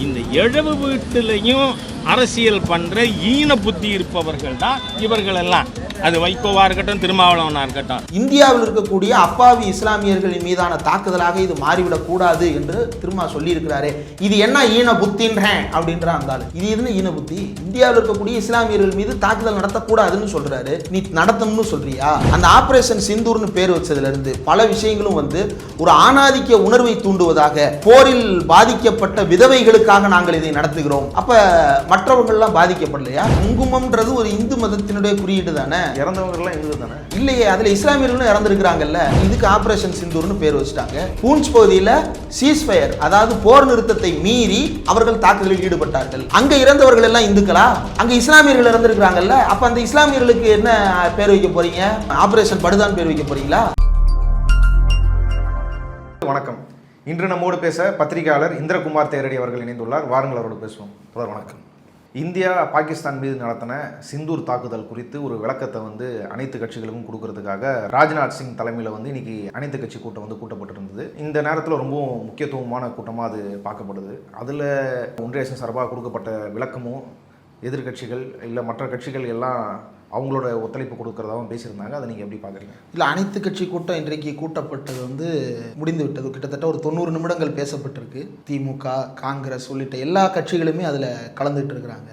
இந்த எழுவு வீட்டிலையும் அரசியல் பண்ற ஈன புத்தி இருப்பவர்கள் தான் இவர்கள் எல்லாம். அது வைகோவா இருக்கட்டும், திருமாவளவனா இருக்கட்டும். இந்தியாவில் இருக்கக்கூடிய அப்பாவி இஸ்லாமியர்களின் மீதான தாக்குதலாக இது மாறிவிடக் கூடாது என்று திரும்ப சொல்லியிருக்கிறாரு. இது என்ன ஈன புத்தின்றேன் அப்படின்ற இருந்தாலும் இது என்ன ஈன புத்தி? இந்தியாவில் இருக்கக்கூடிய இஸ்லாமியர்கள் மீது தாக்குதல் நடத்தக்கூடாதுன்னு சொல்றாரு, நீ நடத்தணும்னு சொல்றியா? அந்த ஆபரேஷன் சிந்தூர்னு பேர் வச்சதுல இருந்து பல விஷயங்களும் ஒரு ஆணாதிக்க உணர்வை தூண்டுவதாக, போரில் பாதிக்கப்பட்ட விதவைகளுக்காக நாங்கள் இதை நடத்துகிறோம். அப்ப மற்றவர்கள்லாம் பாதிக்கப்படலையா? குங்குமம்ன்றது ஒரு இந்து மதத்தினுடைய குறியீடு தானே. இறந்தவங்கலாம் இந்து தானே? இல்லையே, அதுல இஸ்லாமியர்களும் இறந்துருக்கிறாங்கல்ல. இதுக்கு ஆபரேஷன் சிந்தூர்னு பேர் வச்சுட்டாங்க. பூஞ்ச் பகுதியில் சீஸ்ஃபயர், அதாவது போர் நிறுத்தத்தை மீறி அவர்கள் தாக்குதலில் ஈடுபட்டார்கள். அங்க இறந்தவர்கள் எல்லாம் இந்துக்களா? அங்க இஸ்லாமியர்கள் இறந்திருக்கிறாங்கல்ல. அப்ப அந்த இஸ்லாமியர்களுக்கு என்ன பேர் வைக்க போறீங்க? ஆபரேஷன் படுதான் பேர் வைக்க போறீங்களா? வணக்கம். இன்று நம்மோடு பேச பத்திரிகையாளர் இந்திரகுமார் தேரடி அவர்கள் இணைந்துள்ளார். வாருங்கள் அவரோடு பேசுவோம். வணக்கம். இந்தியா பாகிஸ்தான் மீது நடத்தின சிந்தூர் தாக்குதல் குறித்து ஒரு விளக்கத்தை அனைத்து கட்சிகளுக்கும் கொடுக்கறதுக்காக ராஜ்நாத் சிங் தலைமையில் இன்னைக்கு அனைத்து கட்சி கூட்டம் கூட்டப்பட்டிருந்தது. இந்த நேரத்தில் ரொம்ப முக்கியத்துவமான கூட்டமாக அது பார்க்கப்படுது. அதில் ஒன்றிய அரசு சார்பாக கொடுக்கப்பட்ட விளக்கமும் எதிர்கட்சிகள் இல்லை மற்ற கட்சிகள் எல்லாம் அவங்களோட ஒத்துழைப்பு கொடுக்கறதாகவும் பேசியிருந்தாங்க. அதை நீங்கள் எப்படி பார்க்குறீங்க? இல்லை, அனைத்து கட்சி கூட்டம் இன்றைக்கு கூட்டப்பட்டது முடிந்து விட்டது. கிட்டத்தட்ட ஒரு 90 நிமிடங்கள் பேசப்பட்டிருக்கு. திமுக, காங்கிரஸ் உள்ளிட்ட எல்லா கட்சிகளுமே அதில் கலந்துட்டு இருக்கிறாங்க.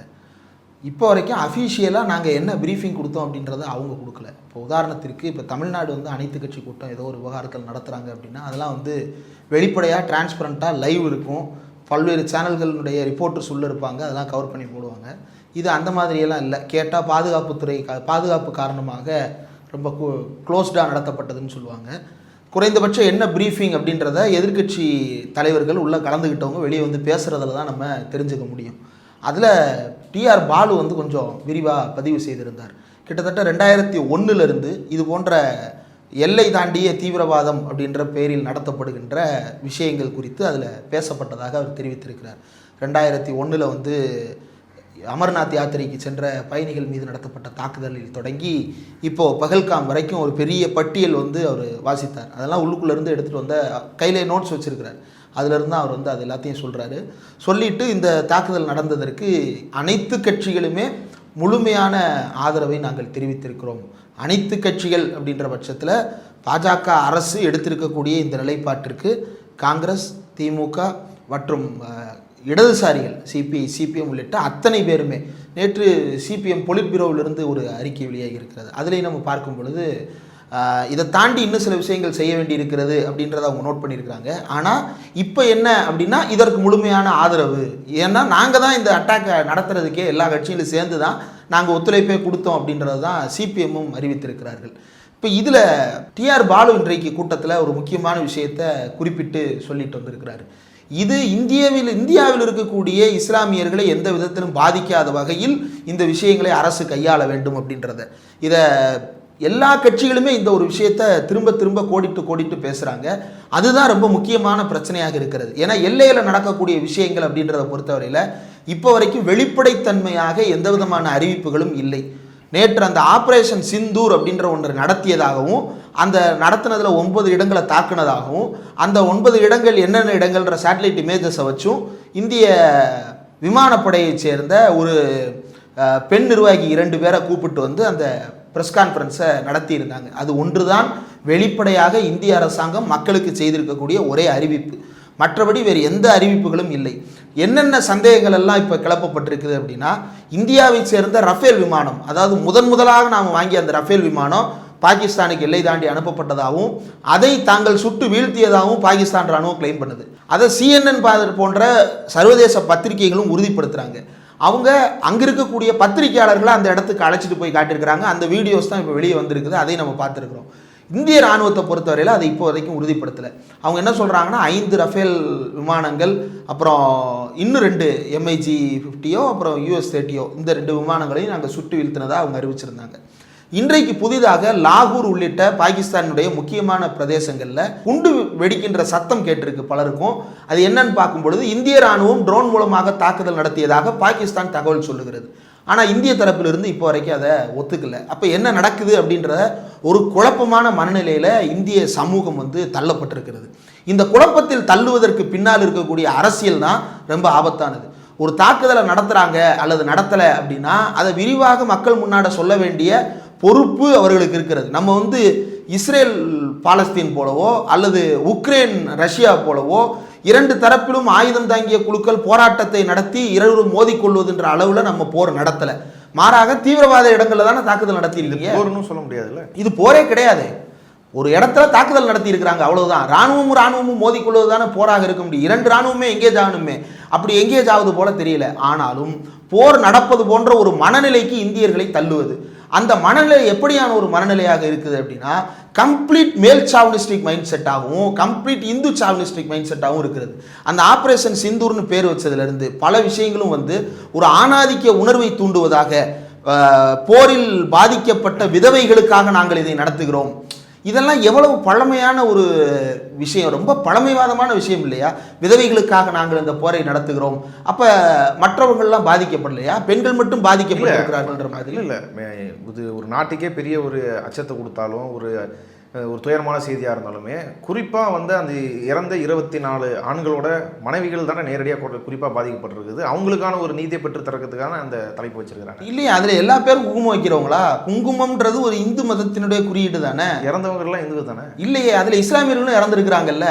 இப்போ வரைக்கும் அஃபீஷியலாக நாங்கள் என்ன ப்ரீஃபிங் கொடுத்தோம் அப்படின்றத அவங்க கொடுக்கல. இப்போ உதாரணத்திற்கு இப்போ தமிழ்நாடு அனைத்து கட்சி கூட்டம் ஏதோ ஒரு விவகாரத்தில் நடத்துகிறாங்க அப்படின்னா அதெல்லாம் வெளிப்படையாக டிரான்ஸ்பரண்ட்டாக லைவ் இருக்கும். பல்வேறு சேனல்களுடைய ரிப்போர்ட்டர்ஸ் உள்ளே இருப்பாங்க, அதெல்லாம் கவர் பண்ணி போடுவாங்க. இது அந்த மாதிரியெல்லாம் இல்லை. கேட்டால் பாதுகாப்பு காரணமாக ரொம்ப க்ளோஸ்டாக நடத்தப்பட்டதுன்னு சொல்லுவாங்க. குறைந்தபட்சம் என்ன ப்ரீஃபிங் அப்படின்றத எதிர்கட்சி தலைவர்கள் உள்ளே கலந்துக்கிட்டவங்க வெளியே பேசுகிறதுல தான் நம்ம தெரிஞ்சுக்க முடியும். அதில் டிஆர் பாலு கொஞ்சம் விரிவாக பதிவு செய்திருந்தார். கிட்டத்தட்ட 2001 இது போன்ற எல்லை தாண்டிய தீவிரவாதம் அப்படின்ற பெயரில் நடத்தப்படுகின்ற விஷயங்கள் குறித்து அதில் பேசப்பட்டதாக அவர் தெரிவித்திருக்கிறார். 2001 அமர்நாத் யாத்திரைக்கு சென்ற பயணிகள் மீது நடத்தப்பட்ட தாக்குதலில் தொடங்கி இப்போது பகல்காம் வரைக்கும் ஒரு பெரிய பட்டியல் அவர் வாசித்தார். அதெல்லாம் உள்ளுக்குள்ளேருந்து எடுத்துகிட்டு கையிலே நோட்ஸ் வச்சுருக்கிறார். அதிலிருந்து தான் அவர் அது எல்லாத்தையும் சொல்கிறாரு. சொல்லிவிட்டு இந்த தாக்குதல் நடந்ததற்கு அனைத்து கட்சிகளுமே முழுமையான ஆதரவை நாங்கள் தெரிவித்திருக்கிறோம். அனைத்து கட்சிகள் அப்படின்ற பட்சத்தில் பாஜக அரசு எடுத்திருக்கக்கூடிய இந்த நிலைப்பாட்டிற்கு காங்கிரஸ், திமுக மற்றும் இடதுசாரிகள் சிபிஐ, சிபிஎம் உள்ளிட்ட அத்தனை பேருமே, நேற்று சிபிஎம் பொலிட் பியூரோவிலிருந்து ஒரு அறிக்கை வெளியாகி இருக்கிறது. அதிலையும் நம்ம பார்க்கும் பொழுது இதை தாண்டி இன்னும் சில விஷயங்கள் செய்ய வேண்டி இருக்கிறது அப்படின்றத அவங்க நோட் பண்ணியிருக்கிறாங்க. ஆனால் இப்போ என்ன அப்படின்னா இதற்கு முழுமையான ஆதரவு. ஏன்னா நாங்கள் தான் இந்த அட்டாக்கை நடத்துறதுக்கே எல்லா கட்சியிலும் சேர்ந்து தான் நாங்கள் ஒத்துழைப்பே கொடுத்தோம் அப்படின்றது தான் சிபிஎம்மும் அறிவித்திருக்கிறார்கள். இப்போ இதில் டிஆர் பாலு இன்றைக்கு கூட்டத்தில் ஒரு முக்கியமான விஷயத்தை குறிப்பிட்டு சொல்லிட்டு வந்திருக்கிறாரு. இது இந்தியாவில் இருக்கக்கூடிய இஸ்லாமியர்களை எந்த விதத்திலும் பாதிக்காத வகையில் இந்த விஷயங்களை அரசு கையாள வேண்டும் அப்படின்றத, இதை எல்லா கட்சிகளுமே இந்த ஒரு விஷயத்தை திரும்ப திரும்ப கோடிட்டு பேசுகிறாங்க. அதுதான் ரொம்ப முக்கியமான பிரச்சனையாக இருக்கிறது. ஏன்னா எல்லையில் நடக்கக்கூடிய விஷயங்கள் அப்படின்றத பொறுத்தவரையில் இப்போ வரைக்கும் வெளிப்படைத்தன்மையாக எந்த விதமான அறிவிப்புகளும் இல்லை. நேற்று அந்த ஆபரேஷன் சிந்தூர் அப்படின்ற ஒன்று நடத்தியதாகவும், அந்த நடத்தினதில் 9 இடங்களை தாக்குனதாகவும், அந்த 9 இடங்கள் என்னென்ன இடங்கள்ன்ற சேட்டலைட் இமேஜஸை வச்சும் இந்திய விமானப்படையைச் சேர்ந்த ஒரு பெண் நிர்வாகி 2 பேரை கூப்பிட்டு அந்த ப்ரெஸ் கான்ஃபரன்ஸை நடத்தியிருந்தாங்க. அது ஒன்று தான் வெளிப்படையாக இந்திய அரசாங்கம் மக்களுக்கு செய்திருக்கக்கூடிய ஒரே அறிவிப்பு. மற்றபடி வேறு எந்த அறிவிப்புகளும் இல்லை. என்னென்ன சந்தேகங்கள் எல்லாம் இப்போ கிளப்பப்பட்டிருக்குது அப்படின்னா, இந்தியாவை சேர்ந்த ரஃபேல் விமானம், அதாவது முதலாக நாம் வாங்கிய அந்த ரஃபேல் விமானம் பாகிஸ்தானுக்கு எல்லை தாண்டி அனுப்பப்பட்டதாகவும் அதை தாங்கள் சுட்டு வீழ்த்தியதாகவும் பாகிஸ்தான் ராணுவம் கிளைம் பண்ணுது. அதை CNN போன்ற சர்வதேச பத்திரிகைகளும் உறுதிப்படுத்துகிறாங்க. அவங்க அங்கே இருக்கக்கூடிய பத்திரிகையாளர்களை அந்த இடத்துக்கு அழைச்சிட்டு போய் காட்டியிருக்கிறாங்க. அந்த வீடியோஸ் தான் இப்போ வெளியே வந்திருக்குது, அதை நம்ம பார்த்துருக்குறோம். இந்திய ராணுவத்தை பொறுத்தவரையில் அதை இப்போ வரைக்கும் உறுதிப்படுத்தலை. அவங்க என்ன சொல்கிறாங்கன்னா 5 ரஃபேல் விமானங்கள், அப்புறம் இன்னும் 2 MiG-50 அப்புறம் US-30 இந்த 2 விமானங்களையும் நாங்கள் சுட்டு வீழ்த்தினதாக அவங்க அறிவிச்சிருந்தாங்க. இன்றைக்கு புதிதாக லாகூர் உள்ளிட்ட பாகிஸ்தானுடைய முக்கியமான பிரதேசங்களில் குண்டு வெடிக்கின்ற சத்தம் கேட்டிருக்கு பலருக்கும். அது என்னன்னு பார்க்கும் பொழுது இந்திய ராணுவம் ட்ரோன் மூலமாக தாக்குதல் நடத்தியதாக பாகிஸ்தான் தகவல் சொல்லுகிறது. ஆனால் இந்திய தரப்பிலிருந்து இப்போ வரைக்கும் அதை ஒத்துக்கலை. அப்போ என்ன நடக்குது அப்படின்ற ஒரு குழப்பமான மனநிலையில் இந்திய சமூகம் தள்ளப்பட்டிருக்கிறது. இந்த குழப்பத்தில் தள்ளுவதற்கு பின்னால் இருக்கக்கூடிய அரசியல் தான் ரொம்ப ஆபத்தானது. ஒரு தாக்குதலை நடத்துகிறாங்க அல்லது நடத்தலை அப்படின்னா அதை விரிவாக மக்கள் முன்னாடி சொல்ல வேண்டிய பொறுப்பு அவர்களுக்கு இருக்கிறது. நம்ம வந்து இஸ்ரேல் பாலஸ்தீன் போலவோ அல்லது உக்ரைன் ரஷ்யா போலவோ இரண்டு தரப்பிலும் ஆயுதம் தாங்கிய குழுக்கள் போராட்டத்தை நடத்தி இருவரும் மோதிக்கொள்வதுன்ற அளவில் நம்ம போர் நடத்தலை. மாறாக தீவிரவாத இடங்களில் தானே தாக்குதல் நடத்தியிருக்கீங்க. போர்னு சொல்ல முடியாதுல்ல, இது போரே கிடையாது. ஒரு இடத்துல தாக்குதல் நடத்தி இருக்கிறாங்க, அவ்வளவுதான். ராணுவமும் மோதிக்கொள்வது தானே போராக இருக்க முடியும். இரண்டு ராணுவமே எங்கேஜ் ஆகணுமே, அப்படி எங்கேஜ் ஆகுது போல தெரியல. ஆனாலும் போர் நடப்பது போன்ற ஒரு மனநிலைக்கு இந்தியர்களை தள்ளுவது, அந்த மனநிலை எப்படியான ஒரு மனநிலையாக இருக்குது அப்படின்னா கம்ப்ளீட் மேல் சாவனிஸ்டிக் மைண்ட் செட்டாகவும் கம்ப்ளீட் இந்து சாவனிஸ்டிக் மைண்ட் செட்டாகவும் இருக்கிறது. அந்த ஆப்ரேஷன் சிந்தூர்னு பேர் வச்சதுலேருந்து பல விஷயங்களும் வந்து ஒரு ஆணாதிக்க உணர்வை தூண்டுவதாக, போரில் பாதிக்கப்பட்ட விதவைகளுக்காக நாங்கள் இதை நடத்துகிறோம், இதெல்லாம் எவ்வளவு பழமையான ஒரு விஷயம், ரொம்ப பழமைவாதமான விஷயம் இல்லையா? விதவைகளுக்காக நாங்கள் இந்த போரை நடத்துகிறோம், அப்ப மற்றவர்கள்லாம் பாதிக்கப்படலையா? பெண்கள் மட்டும் பாதிக்கப்பட்டிருக்கிறார்கள்ன்ற மாதிரி இல்லை. இது ஒரு நாட்டுக்கே பெரிய ஒரு அச்சத்தை கொடுத்தாலும் ஒரு துயரமான செய்தியாக இருந்தாலுமே குறிப்பாக வந்து அந்த இறந்த 24 ஆண்களோட மனைவிகள் தானே நேரடியாக குறிப்பாக பாதிக்கப்பட்டிருக்குது. அவங்களுக்கான ஒரு நீதியை பெற்று தரக்கிறதுக்கான அந்த தலைப்பு வச்சிருக்கிறாங்க. இல்லையா? அதில் எல்லா பேரும் குங்குமம் வைக்கிறவங்களா? குங்குமம்ன்றது ஒரு இந்து மதத்தினுடைய குறியீடு தானே. இறந்தவங்கலாம் இந்து தானே. இல்லையே, அதில் இஸ்லாமியர்களும் இறந்துருக்கிறாங்கல்ல.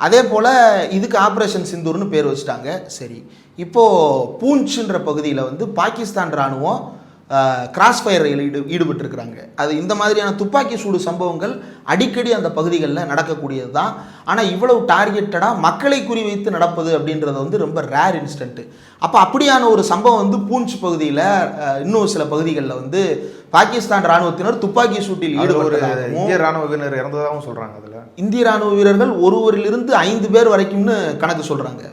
அதே போல் இதுக்கு ஆப்ரேஷன் சிந்தூர்னு பேர் வச்சுட்டாங்க. சரி, இப்போது பூஞ்சுன்ற பகுதியில் வந்து பாகிஸ்தான் இராணுவம் கிராஸ் ஃபயரில் ஈடுபட்டிருக்கிறாங்க. அது இந்த மாதிரியான துப்பாக்கி சூடு சம்பவங்கள் அடிக்கடி அந்த பகுதிகளில் நடக்கக்கூடியது தான். ஆனால் இவ்வளவு டார்கெட்டடாக மக்களை குறிவைத்து நடப்பது அப்படின்றது வந்து ரொம்ப ரேர் இன்ஸ்டன்ட்டு. அப்போ அப்படியான ஒரு சம்பவம் வந்து பூஞ்ச் பகுதியில் இன்னும் சில பகுதிகளில் வந்து பாகிஸ்தான் இராணுவத்தினர் துப்பாக்கி சூட்டில் ஈடுபட்டதாகவும் இந்திய இராணுவ வீரர் இறந்ததாகவும் சொல்கிறாங்க. அதில் இந்திய இராணுவ வீரர்கள் ஒருவரிலிருந்து 5 பேர் வரைக்கும்னு கணக்கு சொல்கிறாங்க.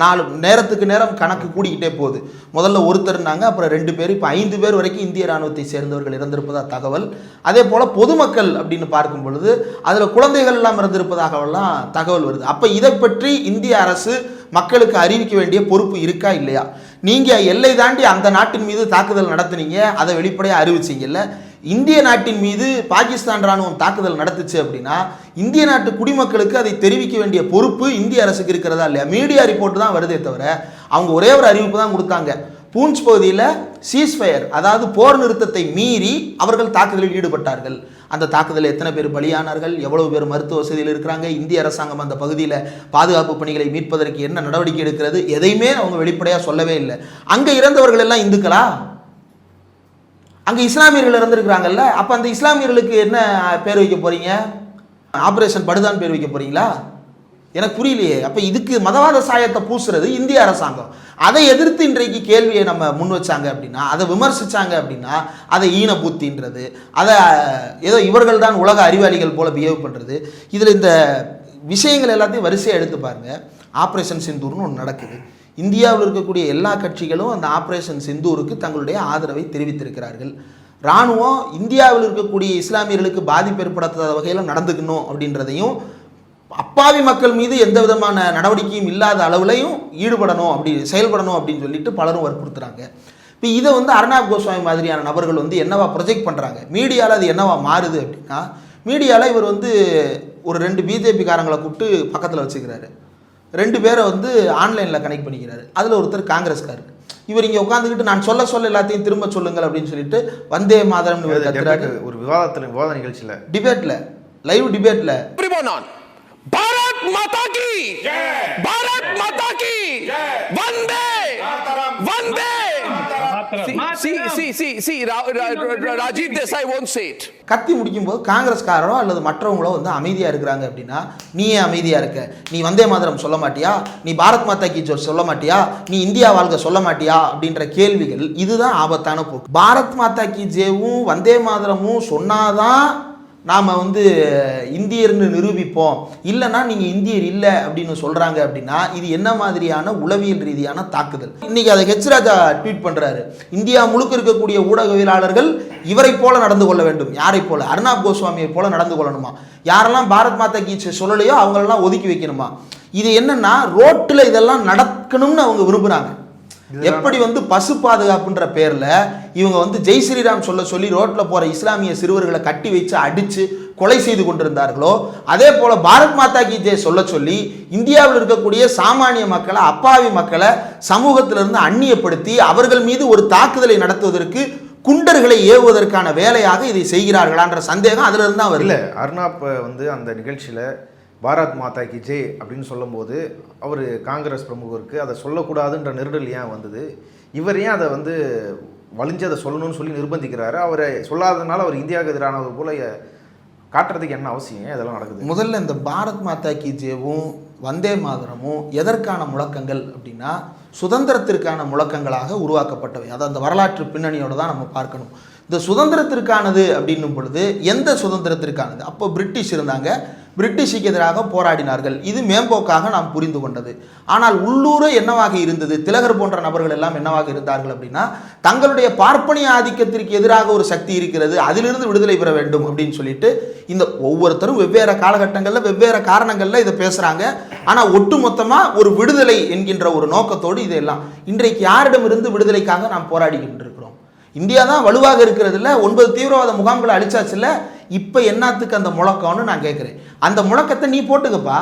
4 நேரத்துக்கு நேரம் கணக்கு கூடிக்கிட்டே போகுது. முதல்ல ஒருத்தர்னாங்க, அப்புறம் 2 பேர், இப்போ 5 பேர் வரைக்கும் இந்திய இராணுவத்தை சேர்ந்தவர்கள் இறந்திருப்பதா தகவல். அதே போல் பொதுமக்கள் அப்படின்னு பார்க்கும் பொழுது அதில் குழந்தைகள் எல்லாம் இறந்திருப்பதாகவெல்லாம் தகவல் வருது. அப்போ இதை பற்றி இந்திய அரசு மக்களுக்கு அறிவிக்க வேண்டிய பொறுப்பு இருக்கா இல்லையா? நீங்கள் எல்லை தாண்டி அந்த நாட்டின் மீது தாக்குதல் நடத்துனீங்க, அதை வெளிப்படையாக அறிவிச்சிங்கல்ல. இந்திய நாட்டின் மீது பாகிஸ்தான் இராணுவம் தாக்குதல் நடத்துச்சு அப்படின்னா இந்திய நாட்டு குடிமக்களுக்கு அதை தெரிவிக்க வேண்டிய பொறுப்பு இந்திய அரசுக்கு இருக்கிறதா இல்லையா? மீடியா ரிப்போர்ட் தான் வருதே தவிர அவங்க ஒரே ஒரு அறிவிப்பு தான் கொடுத்தாங்க. பூஞ்ச் பகுதியில் சீஸ்ஃபயர், அதாவது போர் நிறுத்தத்தை மீறி அவர்கள் தாக்குதலில் ஈடுபட்டார்கள். அந்த தாக்குதலில் எத்தனை பேர் பலியானார்கள், எவ்வளவு பேர் மருத்துவ வசதியில் இருக்கிறாங்க, இந்திய அரசாங்கம் அந்த பகுதியில் பாதுகாப்பு பணிகளை மீட்பதற்கு என்ன நடவடிக்கை எடுக்கிறது, எதையுமே அவங்க வெளிப்படையாக சொல்லவே இல்லை. அங்கே இறந்தவர்கள் எல்லாம் இந்துக்களா? அங்கே இஸ்லாமியர்கள் இறந்துருக்கிறாங்கல்ல. அப்போ அந்த இஸ்லாமியர்களுக்கு என்ன பேர் வைக்க போகிறீங்க? ஆப்ரேஷன் படுதான் பேர் வைக்க போகிறீங்களா? எனக்கு புரியலையே. அப்போ இதுக்கு மதவாத சாயத்தை பூசுறது இந்திய அரசாங்கம். அதை எதிர்த்து இன்றைக்கு கேள்வியை நம்ம முன் வச்சாங்க அப்படின்னா, அதை விமர்சித்தாங்க அப்படின்னா, அதை ஈன பூத்தின்றது, அதை ஏதோ இவர்கள் தான் உலக அறிவாளிகள் போல பிஹேவ் பண்ணுறது. இதில் இந்த விஷயங்கள் எல்லாத்தையும் வரிசையாக எடுத்து பாருங்கள். ஆப்ரேஷன் சிந்தூர்னு ஒன்று நடக்குது. இந்தியாவில் இருக்கக்கூடிய எல்லா கட்சிகளும் அந்த ஆப்ரேஷன் சிந்தூருக்கு தங்களுடைய ஆதரவை தெரிவித்திருக்கிறார்கள். இராணுவம் இந்தியாவில் இருக்கக்கூடிய இஸ்லாமியர்களுக்கு பாதிப்பு ஏற்படுத்தாத வகையில் நடந்துக்கணும் அப்படின்றதையும், அப்பாவி மக்கள் மீது எந்த விதமான நடவடிக்கையும் இல்லாத அளவுலையும் செயல்படணும் அப்படின்னு சொல்லிட்டு பலரும் வற்புறுத்துறாங்க. இப்போ இதை வந்து அர்னாப் கோஸ்வாமி மாதிரியான நபர்கள் வந்து என்னவா ப்ரொஜெக்ட் பண்ணுறாங்க, மீடியாவில் அது என்னவா மாறுது அப்படின்னா, மீடியாவில் இவர் வந்து ஒரு 2 பிஜேபி காரங்களை கூப்பிட்டு பக்கத்தில் வச்சுக்கிறாரு, 2 பேரை வந்து ஆன்லைனில் கனெக்ட் பண்ணிக்கிறாரு. அதில் ஒருத்தர் காங்கிரஸ்காரர். இவர் இங்கே உட்காந்துக்கிட்டு நான் சொல்ல எல்லாத்தையும் திரும்ப சொல்லுங்கள் அப்படின்னு சொல்லிட்டு வந்தே மாதரம் ஒரு விவாத நிகழ்ச்சியில், டிபேட்டில், லைவ் டிபேட்டில் भारत माता की भारत माता की वंदे वंदे see Rajiv Desai won't say it. கத்தி முடிக்கும் போது காங்கிரஸ்காரரோ அல்லது மற்றவங்களோ வந்து அமைதியா இருக்கிறாங்க அப்படின்னா, நீ ஏன் அமைதியா இருக்க? நீ வந்தே மாதரம் சொல்ல மாட்டியா? நீ பாரத் மாதா கி ஜெய் சொல்ல மாட்டியா? நீ இந்தியா வாழ்க சொல்ல மாட்டியா? அப்படின்ற கேள்விகள், இதுதான் ஆபத்தான போக்கு. பாரத் மாதா கி ஜெயும் வந்தே மாதரமும் சொன்னாதான் நாம் வந்து இந்தியர்னு நிரூபிப்போம், இல்லைன்னா நீங்கள் இந்தியர் இல்லை அப்படின்னு சொல்கிறாங்க அப்படின்னா இது என்ன மாதிரியான உளவியல் ரீதியான தாக்குதல்? இன்றைக்கி அதை ஹெச் ராஜா ட்வீட் பண்ணுறாரு, இந்தியா முழுக்க இருக்கக்கூடிய ஊடகவியலாளர்கள் இவரை போல நடந்து கொள்ள வேண்டும். யாரை போல? அர்னாப் கோஸ்வாமியை போல நடந்து கொள்ளணுமா? யாரெல்லாம் பாரத் மாதா கீ சொல்லலையோ அவங்களெல்லாம் ஒதுக்கி வைக்கணுமா? இது என்னன்னா ரோட்டில் இதெல்லாம் நடக்கணும்னு அவங்க விரும்புகிறாங்க. எப்படி வந்து பசு பாதுகாப்புன்ற பேரில் இவங்க வந்து ஜெய் ஸ்ரீராம் சொல்லி ரோட்டில் போகிற இஸ்லாமிய சிறுவர்களை கட்டி வச்சு அடித்து கொலை செய்து கொண்டிருந்தார்களோ அதே போல பாரத் மாதா கி ஜெய் சொல்ல சொல்லி இந்தியாவில் இருக்கக்கூடிய சாமானிய மக்களை, அப்பாவி மக்களை சமூகத்திலிருந்து அந்நியப்படுத்தி அவர்கள் மீது ஒரு தாக்குதலை நடத்துவதற்கு, குண்டர்களை ஏவுவதற்கான வேலையாக இதை செய்கிறார்களான்ற சந்தேகம் அதுல இருந்தா வரல. அர்னாப் வந்து அந்த நிகழ்ச்சியில பாரத் மாதா கி ஜெய் அப்படின்னு சொல்லும்போது அவர் காங்கிரஸ் பிரமுகருக்கு அதை சொல்லக்கூடாதுன்ற நெருடல் ஏன் வந்தது? இவர் ஏன் அதை வந்து வலிஞ்சு அதை சொல்லணும்னு சொல்லி நிர்பந்திக்கிறாரு? அவரை சொல்லாததுனால அவர் இந்தியாவுக்கு எதிரானது போல காட்டுறதுக்கு என்ன அவசியம்? இதெல்லாம் நடக்குது. முதல்ல இந்த பாரத் மாதா கி ஜெயும் வந்தே மாதரமும் எதற்கான முழக்கங்கள் அப்படின்னா சுதந்திரத்திற்கான முழக்கங்களாக உருவாக்கப்பட்டவை. அதை அந்த வரலாற்று பின்னணியோடு தான் நம்ம பார்க்கணும். இந்த சுதந்திரத்திற்கானது அப்படின்னும் பொழுது எந்த சுதந்திரத்திற்கானது? அப்போ பிரிட்டிஷ் இருந்தாங்க, பிரிட்டிஷுக்கு எதிராக போராடினார்கள். இது மேம்போக்காக நாம் புரிந்து கொண்டது. ஆனால் உள்ளூர என்னவாக இருந்தது? திலகர் போன்ற நபர்கள் எல்லாம் என்னவாக இருந்தார்கள் அப்படின்னா தங்களுடைய பார்ப்பனிய ஆதிக்கத்திற்கு எதிராக ஒரு சக்தி இருக்கிறது, அதிலிருந்து விடுதலை பெற வேண்டும் அப்படின்னு சொல்லிட்டு இந்த ஒவ்வொருத்தரும் வெவ்வேறு காலகட்டங்களில் வெவ்வேறு காரணங்களில் இதை பேசுகிறாங்க. ஆனால் ஒட்டுமொத்தமாக ஒரு விடுதலை என்கின்ற ஒரு நோக்கத்தோடு இதெல்லாம் இன்றைக்கு யாரிடமிருந்து விடுதலைக்காக நாம் போராடிக்கிட்டு இருக்கிறோம்? இந்தியா தான் வலுவாக இருக்கிறது இல்லை, 9 தீவிரவாத முகாம்களை அழிச்சாச்சு இல்லை. இப்போ என்னத்துக்கு அந்த முழக்கம்னு நான் கேட்குறேன். அந்த முழக்கத்தை நீ போட்டுக்கப்பா,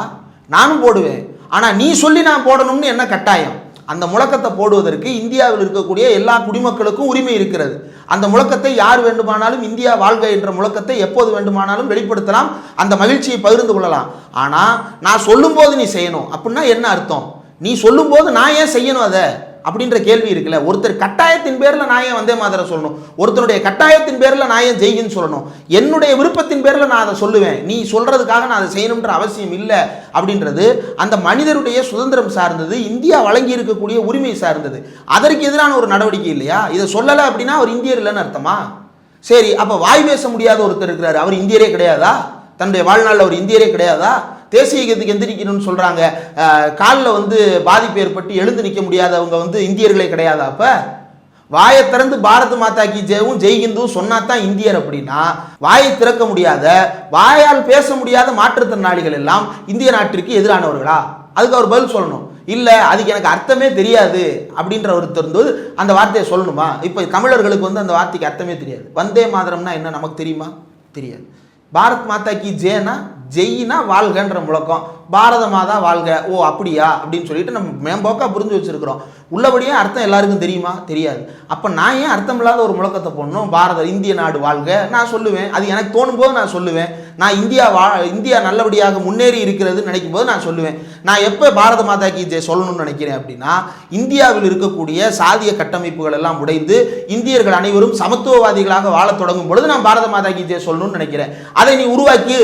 நானும் போடுவேன். ஆனால் நீ சொல்லி நான் போடணும்னு என்ன கட்டாயம்? அந்த முழக்கத்தை போடுவதற்கு இந்தியாவில் இருக்கக்கூடிய எல்லா குடிமக்களுக்கும் உரிமை இருக்கிறது. அந்த முழக்கத்தை யார் வேண்டுமானாலும் இந்தியா வாழ்க என்ற முழக்கத்தை எப்போது வேண்டுமானாலும் வெளிப்படுத்தலாம், அந்த மகிழ்ச்சியை பகிர்ந்து கொள்ளலாம். ஆனால் நான் சொல்லும்போது நீ செய்யணும் அப்படின்னா என்ன அர்த்தம்? நீ சொல்லும்போது நான் ஏன் செய்யணும் அதை அப்படின்ற கேள்வி இருக்குல்ல. ஒருத்தர் கட்டாயத்தின் பேரில் நான் ஏன் வந்தே மாதரம் சொல்லணும்? ஒருத்தனுடைய கட்டாயத்தின் பேரில் நான் ஏன் ஜெய்கின்னு சொல்லணும்? என்னுடைய விருப்பத்தின் பேரில் நான் அதை சொல்லுவேன், நீ சொல்றதுக்காக நான் அதை செய்யணுன்ற அவசியம் இல்லை அப்படின்றது அந்த மனிதருடைய சுதந்திரம் சார்ந்தது, இந்தியா வழங்கி இருக்கக்கூடிய உரிமை சார்ந்தது. அதற்கு எதிரான ஒரு நடவடிக்கை இல்லையா? இதை சொல்லலை அப்படின்னா அவர் இந்தியர் இல்லைன்னு அர்த்தமா? சரி, அப்போ வாய் பேச முடியாத ஒருத்தர் இருக்கிறாரு, அவர் இந்தியரே கிடையாதா? தன்னுடைய வாழ்நாளில் அவர் இந்தியரே கிடையாதா? தேசிய கீதத்துக்கு எந்திரிக்கணும்னு சொல்கிறாங்க, காலில் வந்து பாதிப்பு ஏற்பட்டு எழுந்து நிற்க முடியாதவங்க வந்து இந்தியர்களே கிடையாதா? அப்போ வாயை திறந்து பாரத் மாதா கி ஜெயும் ஜெய்ஹிந்தும் சொன்னா தான் இந்தியர் அப்படின்னா, வாயை திறக்க முடியாத, வாயால் பேச முடியாத மாற்றுத்திறனாளிகள் எல்லாம் இந்திய நாட்டிற்கு எதிரானவர்களா? அதுக்கு அவர் பதில் சொல்லணும். இல்லை, அதுக்கு எனக்கு அர்த்தமே தெரியாது அப்படின்ற ஒருத்தர் இருந்து அந்த வார்த்தையை சொல்லணுமா? இப்போ தமிழர்களுக்கு வந்து அந்த வார்த்தைக்கு அர்த்தமே தெரியாது. வந்தே மாதரம்னா என்ன நமக்கு தெரியுமா? தெரியாது. பாரத் மாதா கி ஜெயனா ஜெயினா வாழ்கன்ற முழக்கம், பாரத மாதா வாழ்க, ஓ அப்படியா அப்படின்னு சொல்லிட்டு நம்ம மேம்போக்கா புரிஞ்சு வச்சிருக்கிறோம். உள்ளபடியே அர்த்தம் எல்லாருக்கும் தெரியுமா? தெரியாது. அப்போ நான் ஏன் அர்த்தம் இல்லாத ஒரு முழக்கத்தை போடணும்? இந்திய நாடு வாழ்க நான் சொல்லுவேன், அது எனக்கு தோணும் போது நான் சொல்லுவேன். நான் இந்தியா நல்லபடியாக முன்னேறி இருக்கிறதுன்னு நினைக்கும் போது நான் சொல்லுவேன். நான் எப்போ பாரத மாதா கி ஜெய் சொல்லணும்னு நினைக்கிறேன் அப்படின்னா, இந்தியாவில் இருக்கக்கூடிய சாதிய கட்டமைப்புகள் எல்லாம் உடைந்து இந்தியர்கள் அனைவரும் சமத்துவவாதிகளாக வாழ தொடங்கும் பொழுது நான் பாரத மாதா கி ஜெய் சொல்லணும்னு நினைக்கிறேன். அதை நீ உருவாக்கி,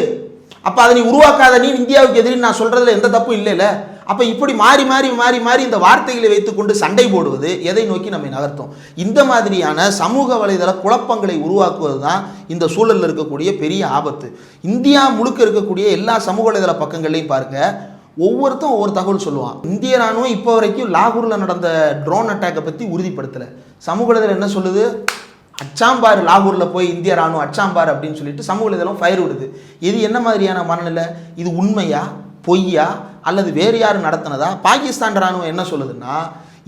அப்போ அதை நீ உருவாக்காத நீ இந்தியாவுக்கு எதிரி நான் சொல்றதுல எந்த தப்பும் இல்லைல்ல. அப்போ இப்படி மாறி மாறி மாறி மாறி இந்த வார்த்தைகளை வைத்துக்கொண்டு சண்டை போடுவது எதை நோக்கி நம்ம நகர்த்தோம்? இந்த மாதிரியான சமூக வலைதள குழப்பங்களை உருவாக்குவது தான் இந்த சூழலில் இருக்கக்கூடிய பெரிய ஆபத்து. இந்தியா முழுக்க இருக்கக்கூடிய எல்லா சமூக வலைதள பக்கங்களையும் பாருங்க, ஒவ்வொருத்தரும் ஒவ்வொரு தகவல் சொல்லுவான். இந்திய ராணுவம் இப்போ வரைக்கும் லாகூரில் நடந்த ட்ரோன் அட்டாக்கை பற்றி உறுதிப்படுத்தலை. சமூக வலைதளம் என்ன சொல்லுது? அச்சாம்பார், லாகூரில் போய் இந்திய ராணுவம் அச்சாம்பார் அப்படின்னு சொல்லிட்டு சமூக வலைதளம் ஃபயர் விடுது. இது என்ன மாதிரியான மனநிலை? இது உண்மையா பொய்யா அல்லது வேறு யாரும் நடத்தினதா? பாகிஸ்தான் ராணுவம் என்ன சொல்லுதுன்னா,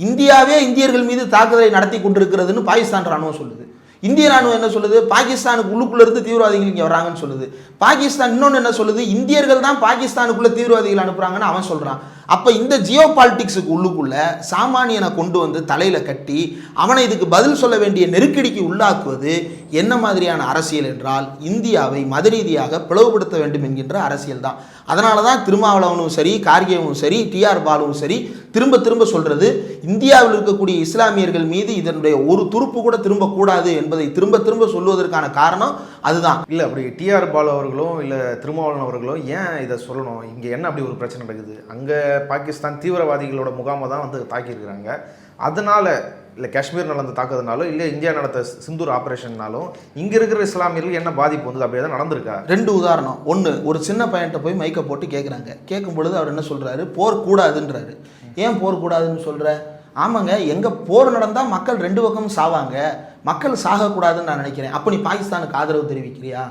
இந்தியாவே இந்தியர்கள் மீது தாக்குதலை நடத்தி கொண்டிருக்கிறதுன்னு பாகிஸ்தான் ராணுவம் சொல்லுது. இந்திய ராணுவம் என்ன சொல்லுது? பாகிஸ்தானுக்கு உள்ளுக்குள்ள இருந்து தீவிரவாதிகள் இங்கே வராங்கன்னு சொல்லுது. பாகிஸ்தான் இன்னொன்று என்ன சொல்லுது? இந்தியர்கள் தான் பாகிஸ்தானுக்குள்ள தீவிரவாதிகள் அனுப்புறாங்கன்னு அவன் சொல்றான். அப்போ இந்த ஜியோ பாலிட்டிக்ஸுக்கு உள்ளுக்குள்ள சாமானியனை கொண்டு வந்து தலையில் கட்டி அவனை இதுக்கு பதில் சொல்ல வேண்டிய நெருக்கடிக்கு உள்ளாக்குவது என்ன மாதிரியான அரசியல் என்றால், இந்தியாவை மத ரீதியாக பிளவுபடுத்த வேண்டும் என்கின்ற அரசியல் தான். அதனால தான் திருமாவளவனும் சரி, கார்கேவும் சரி, டிஆர் பாலுவும் சரி திரும்ப திரும்ப சொல்றது, இந்தியாவில் இருக்கக்கூடிய இஸ்லாமியர்கள் மீது இதனுடைய ஒரு துருப்பு கூட திரும்பக்கூடாது என்பதை திரும்ப திரும்ப சொல்லுவதற்கான காரணம் அதுதான். இல்லை, அப்படி டிஆர் பாலு அவர்களும் இல்லை திருமாவளவன் அவர்களும் ஏன் இதை சொல்லணும்? இங்கே என்ன அப்படி ஒரு பிரச்சனை நடக்குது? அங்கே பாகிஸ்தான் தீவிரவாதிகளோட முகாமை தான் வந்து தாக்கியிருக்கிறாங்க. அதனால இல்லை காஷ்மீர் நடந்த தாக்குறதுனாலும் இல்லை இந்தியா நடத்த சிந்தூர் ஆப்ரேஷன்னாலும் இங்கே இருக்கிற இஸ்லாமியர்கள் என்ன பாதிப்பு வந்தது? அப்படியே தான் நடந்திருக்கா? 2 உதாரணம். ஒன்று, ஒரு சின்ன பையன்ட்ட போய் மைக்கை போட்டு கேட்குறாங்க. கேட்கும் பொழுது அவர் என்ன சொல்கிறாரு? போர் கூடாதுன்றாரு. ஏன் போர் கூடாதுன்னு சொல்கிற? ஆமாங்க, எங்கே போர் நடந்தால் மக்கள் 2 பக்கமும் சாவாங்க, மக்கள் சாகக்கூடாதுன்னு நான் நினைக்கிறேன். அப்போ நீ பாகிஸ்தானுக்கு ஆதரவு தெரிவிக்கிறியா?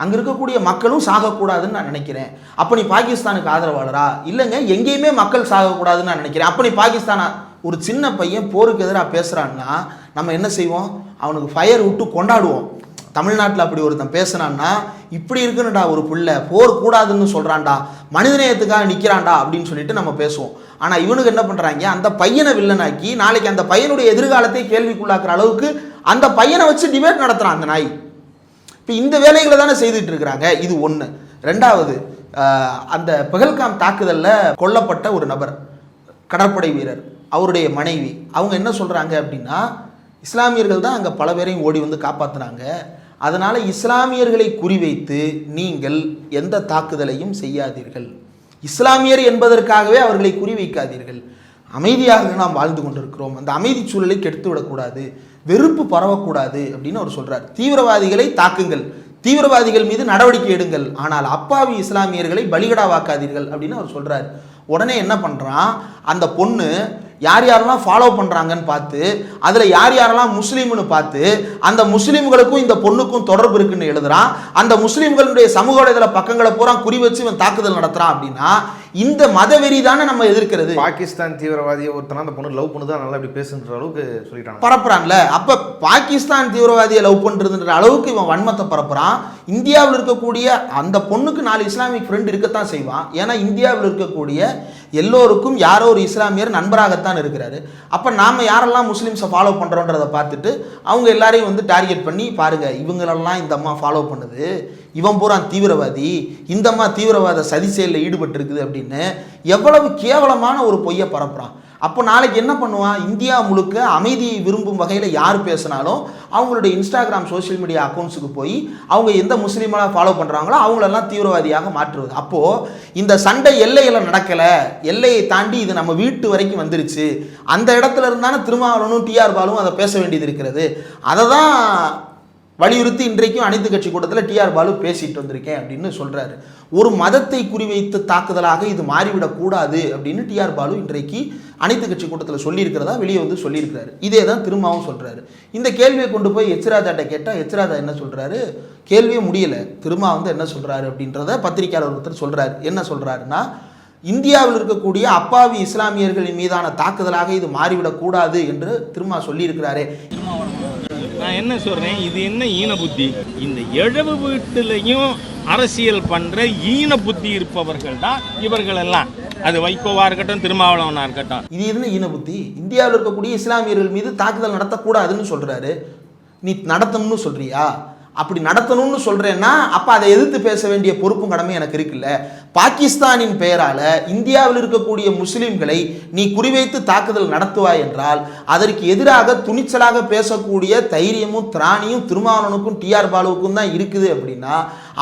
அங்கே இருக்கக்கூடிய மக்களும் சாகக்கூடாதுன்னு நான் நினைக்கிறேன். அப்போ நீ பாகிஸ்தானுக்கு ஆதரவாளரா? இல்லைங்க, எங்கேயுமே மக்கள் சாகக்கூடாதுன்னு நான் நினைக்கிறேன். அப்போ நீ பாகிஸ்தானா? ஒரு சின்ன பையன் போருக்கு எதிராக பேசுகிறான்னா நம்ம என்ன செய்வோம்? அவனுக்கு ஃபயர் விட்டு கொண்டாடுவோம். தமிழ்நாட்டில் அப்படி ஒருத்தன் பேசுனான்னா இப்படி இருக்குன்னுடா ஒரு புள்ள, போர் கூடாதுன்னு சொல்கிறான்டா, மனிதநேயத்துக்காக நிற்கிறான்டா அப்படின்னு சொல்லிட்டு நம்ம பேசுவோம். ஆனால் இவனுக்கு என்ன பண்ணுறாங்க, அந்த பையனை வில்லனாக்கி நாளைக்கு அந்த பையனுடைய எதிர்காலத்தை கேள்விக்குள்ளாக்குற அளவுக்கு அந்த பையனை வச்சு டிபேட் நடத்துகிறான் அந்த நாய். இப்போ இந்த வேலைகளை தானே செய்துட்டு இருக்கிறாங்க. இது ஒன்று. ரெண்டாவது, அந்த பஹல்காம் தாக்குதலில் கொல்லப்பட்ட ஒரு நபர், கடற்படை வீரர், அவருடைய மனைவி, அவங்க என்ன சொல்கிறாங்க அப்படின்னா, இஸ்லாமியர்கள் தான் அங்கே பல பேரையும் ஓடி வந்து காப்பாற்றினாங்க, அதனால் இஸ்லாமியர்களை குறிவைத்து நீங்கள் எந்த தாக்குதலையும் செய்யாதீர்கள், இஸ்லாமியர் என்பதற்காகவே அவர்களை குறிவைக்காதீர்கள், அமைதியாக நாம் வாழ்ந்து கொண்டிருக்கிறோம், அந்த அமைதி சூழலை கெடுத்து விடக்கூடாது, வெறுப்பு பரவக்கூடாது அப்படின்னு அவர் சொல்கிறார். தீவிரவாதிகளை தாக்குங்கள், தீவிரவாதிகள் மீது நடவடிக்கை எடுங்கள், ஆனால் அப்பாவி இஸ்லாமியர்களை பலிகடாவாக்காதீர்கள் அப்படின்னு அவர் சொல்கிறார். உடனே என்ன பண்ணுறான், அந்த பொண்ணு யார் யாரெல்லாம் ஃபாலோ பண்ணுறாங்கன்னு பார்த்து, அதில் யார் யாரெல்லாம் முஸ்லீம்னு பார்த்து, அந்த முஸ்லீம்களுக்கும் இந்த பொண்ணுக்கும் தொடர்பு இருக்குன்னு எழுதுறான். அந்த முஸ்லீம்களுடைய சமூக வலைதள பக்கங்களை பூரா குறி வச்சு இவன் தாக்குதல் நடத்துறான். அப்படின்னா இந்த மதவெறி தானே நம்ம எதிர்க்கிறது. பாகிஸ்தான் தீவிரவாதியை ஒருத்தனா அந்த பொண்ணு லவ் பண்ணுதான் நல்லா இப்படி பேசுன்ற அளவுக்கு சொல்லிட்டாங்க, பரப்புறான்ல. அப்ப பாகிஸ்தான் தீவிரவாதியை லவ் பண்றதுன்ற அளவுக்கு இவன் வன்மத்தை பரப்புறான். இந்தியாவில் இருக்கக்கூடிய அந்த பொண்ணுக்கு 4 இஸ்லாமிக் ஃப்ரெண்ட் இருக்கத்தான் செய்வான். ஏன்னா இந்தியாவில் இருக்கக்கூடிய எல்லோருக்கும் யாரோ ஒரு இஸ்லாமியர் நண்பராகத்தான் இருக்கிறாரு. அப்போ நாம் யாரெல்லாம் முஸ்லீம்ஸை ஃபாலோ பண்ணுறோன்றதை பார்த்துட்டு அவங்க எல்லாரையும் வந்து டார்கெட் பண்ணி, பாருங்க இவங்களெல்லாம் இந்த அம்மா ஃபாலோ பண்ணுது, இவன் பூரா தீவிரவாதி, இந்த அம்மா தீவிரவாத சதி செயலில் ஈடுபட்டு இருக்குது அப்படின்னு எவ்வளவு கேவலமான ஒரு பொய்யை பரப்புறான். அப்போ நாளைக்கு என்ன பண்ணுவான், இந்தியா முழுக்க அமைதி விரும்பும் வகையில் யார் பேசினாலும் அவங்களுடைய இன்ஸ்டாகிராம் சோஷியல் மீடியா அக்கௌண்ட்ஸுக்கு போய் அவங்க எந்த முஸ்லீமெல்லாம் ஃபாலோ பண்ணுறாங்களோ அவங்களெல்லாம் தீவிரவாதியாக மாற்றுவது. அப்போது இந்த சண்டை எல்லையில் நடக்கலை, எல்லையை தாண்டி இது நம்ம வீட்டு வரைக்கும் வந்துருச்சு, அந்த இடத்துல இருந்தானே திருமாவளவனும் டிஆர் பாலுவும் அதை பேச வேண்டியது இருக்கிறது. அதை தான் வலியுறுத்தி இன்றைக்கும் அனைத்து கட்சி கூட்டத்தில் டிஆர் பாலு பேசிட்டு வந்திருக்கேன் அப்படின்னு சொல்கிறாரு. ஒரு மதத்தை குறிவைத்து தாக்குதலாக இது மாறிவிடக்கூடாது அப்படின்னு டிஆர் பாலு இன்றைக்கு அனைத்து கட்சி கூட்டத்தில் சொல்லியிருக்கிறதா வெளியே வந்து சொல்லியிருக்கிறாரு. இதே தான் திரும்பவும் சொல்கிறாரு. இந்த கேள்வியை கொண்டு போய் எச்ராஜாட்ட கேட்டால் எச்ராஜா என்ன சொல்கிறாரு, கேள்வியே முடியலை, திரும்ப வந்து என்ன சொல்கிறாரு அப்படின்றத பத்திரிகையாளர் ஒருத்தர் சொல்கிறாரு. என்ன சொல்கிறாருன்னா, இந்தியாவில் இருக்கக்கூடிய அப்பாவி இஸ்லாமியர்களின் மீதான தாக்குதலாக இது மாறிவிடக்கூடாது என்று திரும்ப சொல்லியிருக்கிறாரே. நான் என்ன சொல்றேன், இது என்ன ஈன புத்தி? இந்த இழவு வீட்டிலையும் அரசியல் பண்ற ஈன புத்தி இருப்பவர்கள் தான் இவர்கள் எல்லாம். அது வைகோவா இருக்கட்டும், திருமாவளவனா இருக்கட்டும். இது என்ன ஈன புத்தி? இந்தியாவில் இருக்கக்கூடிய இஸ்லாமியர்கள் மீது தாக்குதல் நடத்தக்கூடாதுன்னு சொல்றாரு, நீ நடத்தணும்னு சொல்றியா? அப்படி நடத்தணும்னு சொல்றேன்னா அப்ப அதை எதிர்த்து பேச வேண்டிய பொறுப்பும் கடமை எனக்கு இருக்குல்ல. பாகிஸ்தானின் பெயரால இந்தியாவில் இருக்கக்கூடிய முஸ்லிம்களை நீ குறிவைத்து தாக்குதல் நடத்துவாய் என்றால் அதற்கு எதிராக துணிச்சலாக பேசக்கூடிய தைரியமும் திராணியும் திருமாவளவனுக்கும் டிஆர் பாலுவுக்கும் தான் இருக்குது. அப்படின்னா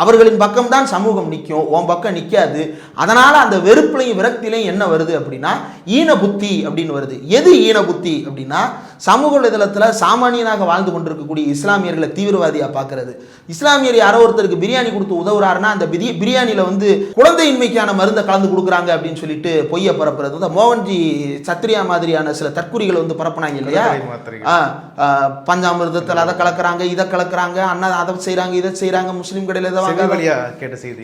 அவர்களின் பக்கம் தான் சமூகம் நிற்கும், உன் பக்கம் நிற்காது. அதனால அந்த வெறுப்புலையும் விரக்திலையும் என்ன வருது அப்படின்னா ஈன புத்தி அப்படின்னு வருது. எது ஈன புத்தி அப்படின்னா, சமூக வலைதளத்தில் சாமானியனாக வாழ்ந்து கொண்டிருக்கக்கூடிய இஸ்லாமியர்களை தீவிரவாதியாக பார்க்கறது. இஸ்லாமியர் யாரோ ஒருத்தருக்கு பிரியாணி கொடுத்து உதவுறாருன்னா அந்த பிரியாணியில் வந்து குழந்தையின்மைக்கான மருந்தை கலந்து கொடுக்குறாங்க அப்படின்னு சொல்லிட்டு பொய்யை பரப்புறது. இந்த மோகன்ஜி சத்ரியா மாதிரியான சில தற்குறிகள் வந்து பரப்புனாங்க இல்லையா, பஞ்சாமிர்தத்தில் அதை கலக்குறாங்க, இதை கலக்குறாங்க, அண்ணா அதை செய்கிறாங்க, இதை செய்கிறாங்க, முஸ்லீம் கடையில்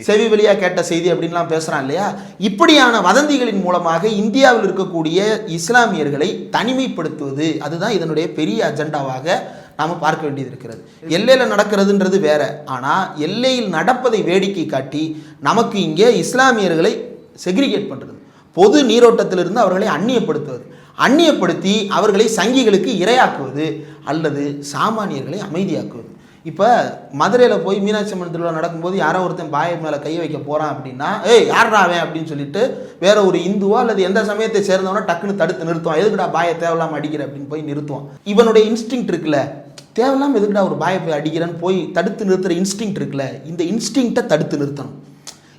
செவி வழியா கேட்ட செய்தி அப்படின்லாம் பேசுறான் இல்லையா. இப்படியான வதந்திகளின் மூலமாக இந்தியாவில் இருக்கக்கூடிய இஸ்லாமியர்களை தனிமைப்படுத்துவது, அதுதான் இதனுடைய பெரிய அஜெண்டாவாக நாம பார்க்க வேண்டியது இருக்கிறது. எல்லையில் நடக்கிறதுன்றது வேற, ஆனால் எல்லையில் நடப்பதை வேடிக்கை காட்டி நமக்கு இங்கே இஸ்லாமியர்களை செக்ரிகேட் பண்ணுறது, பொது நீரோட்டத்திலிருந்து அவர்களை அந்நியப்படுத்தி அவர்களை சங்கிகளுக்கு இரையாக்குவது அல்லது சாமானியர்களை அமைதியாக்குவது. இப்போ மதுரையில் போய் மீனாட்சி அம்மன் திருவிழா நடக்கும்போது யாரோ ஒருத்தன் பாயை மேலே கையை வைக்க போகிறான் அப்படின்னா, யாரா அவன் அப்படின்னு சொல்லிட்டு வேற ஒரு இந்துவோ அல்லது எந்த சமயத்தை சேர்ந்தவனோ டக்குன்னு தடுத்து நிறுத்துவான். எதுக்குடா பாயை தேவையில்லாமல் அடிக்கிற அப்படின்னு போய் நிறுத்துவான். இவனுடைய இன்ஸ்டிங் இருக்குல்ல, தேவையில்லாமல் எதுக்குடா ஒரு பாயை போய் அடிக்கிறேன்னு போய் தடுத்து நிறுத்துகிற இன்ஸ்டிங் இருக்குல்ல, இந்த இன்ஸ்டிங்க்டை தடுத்து நிறுத்தணும்,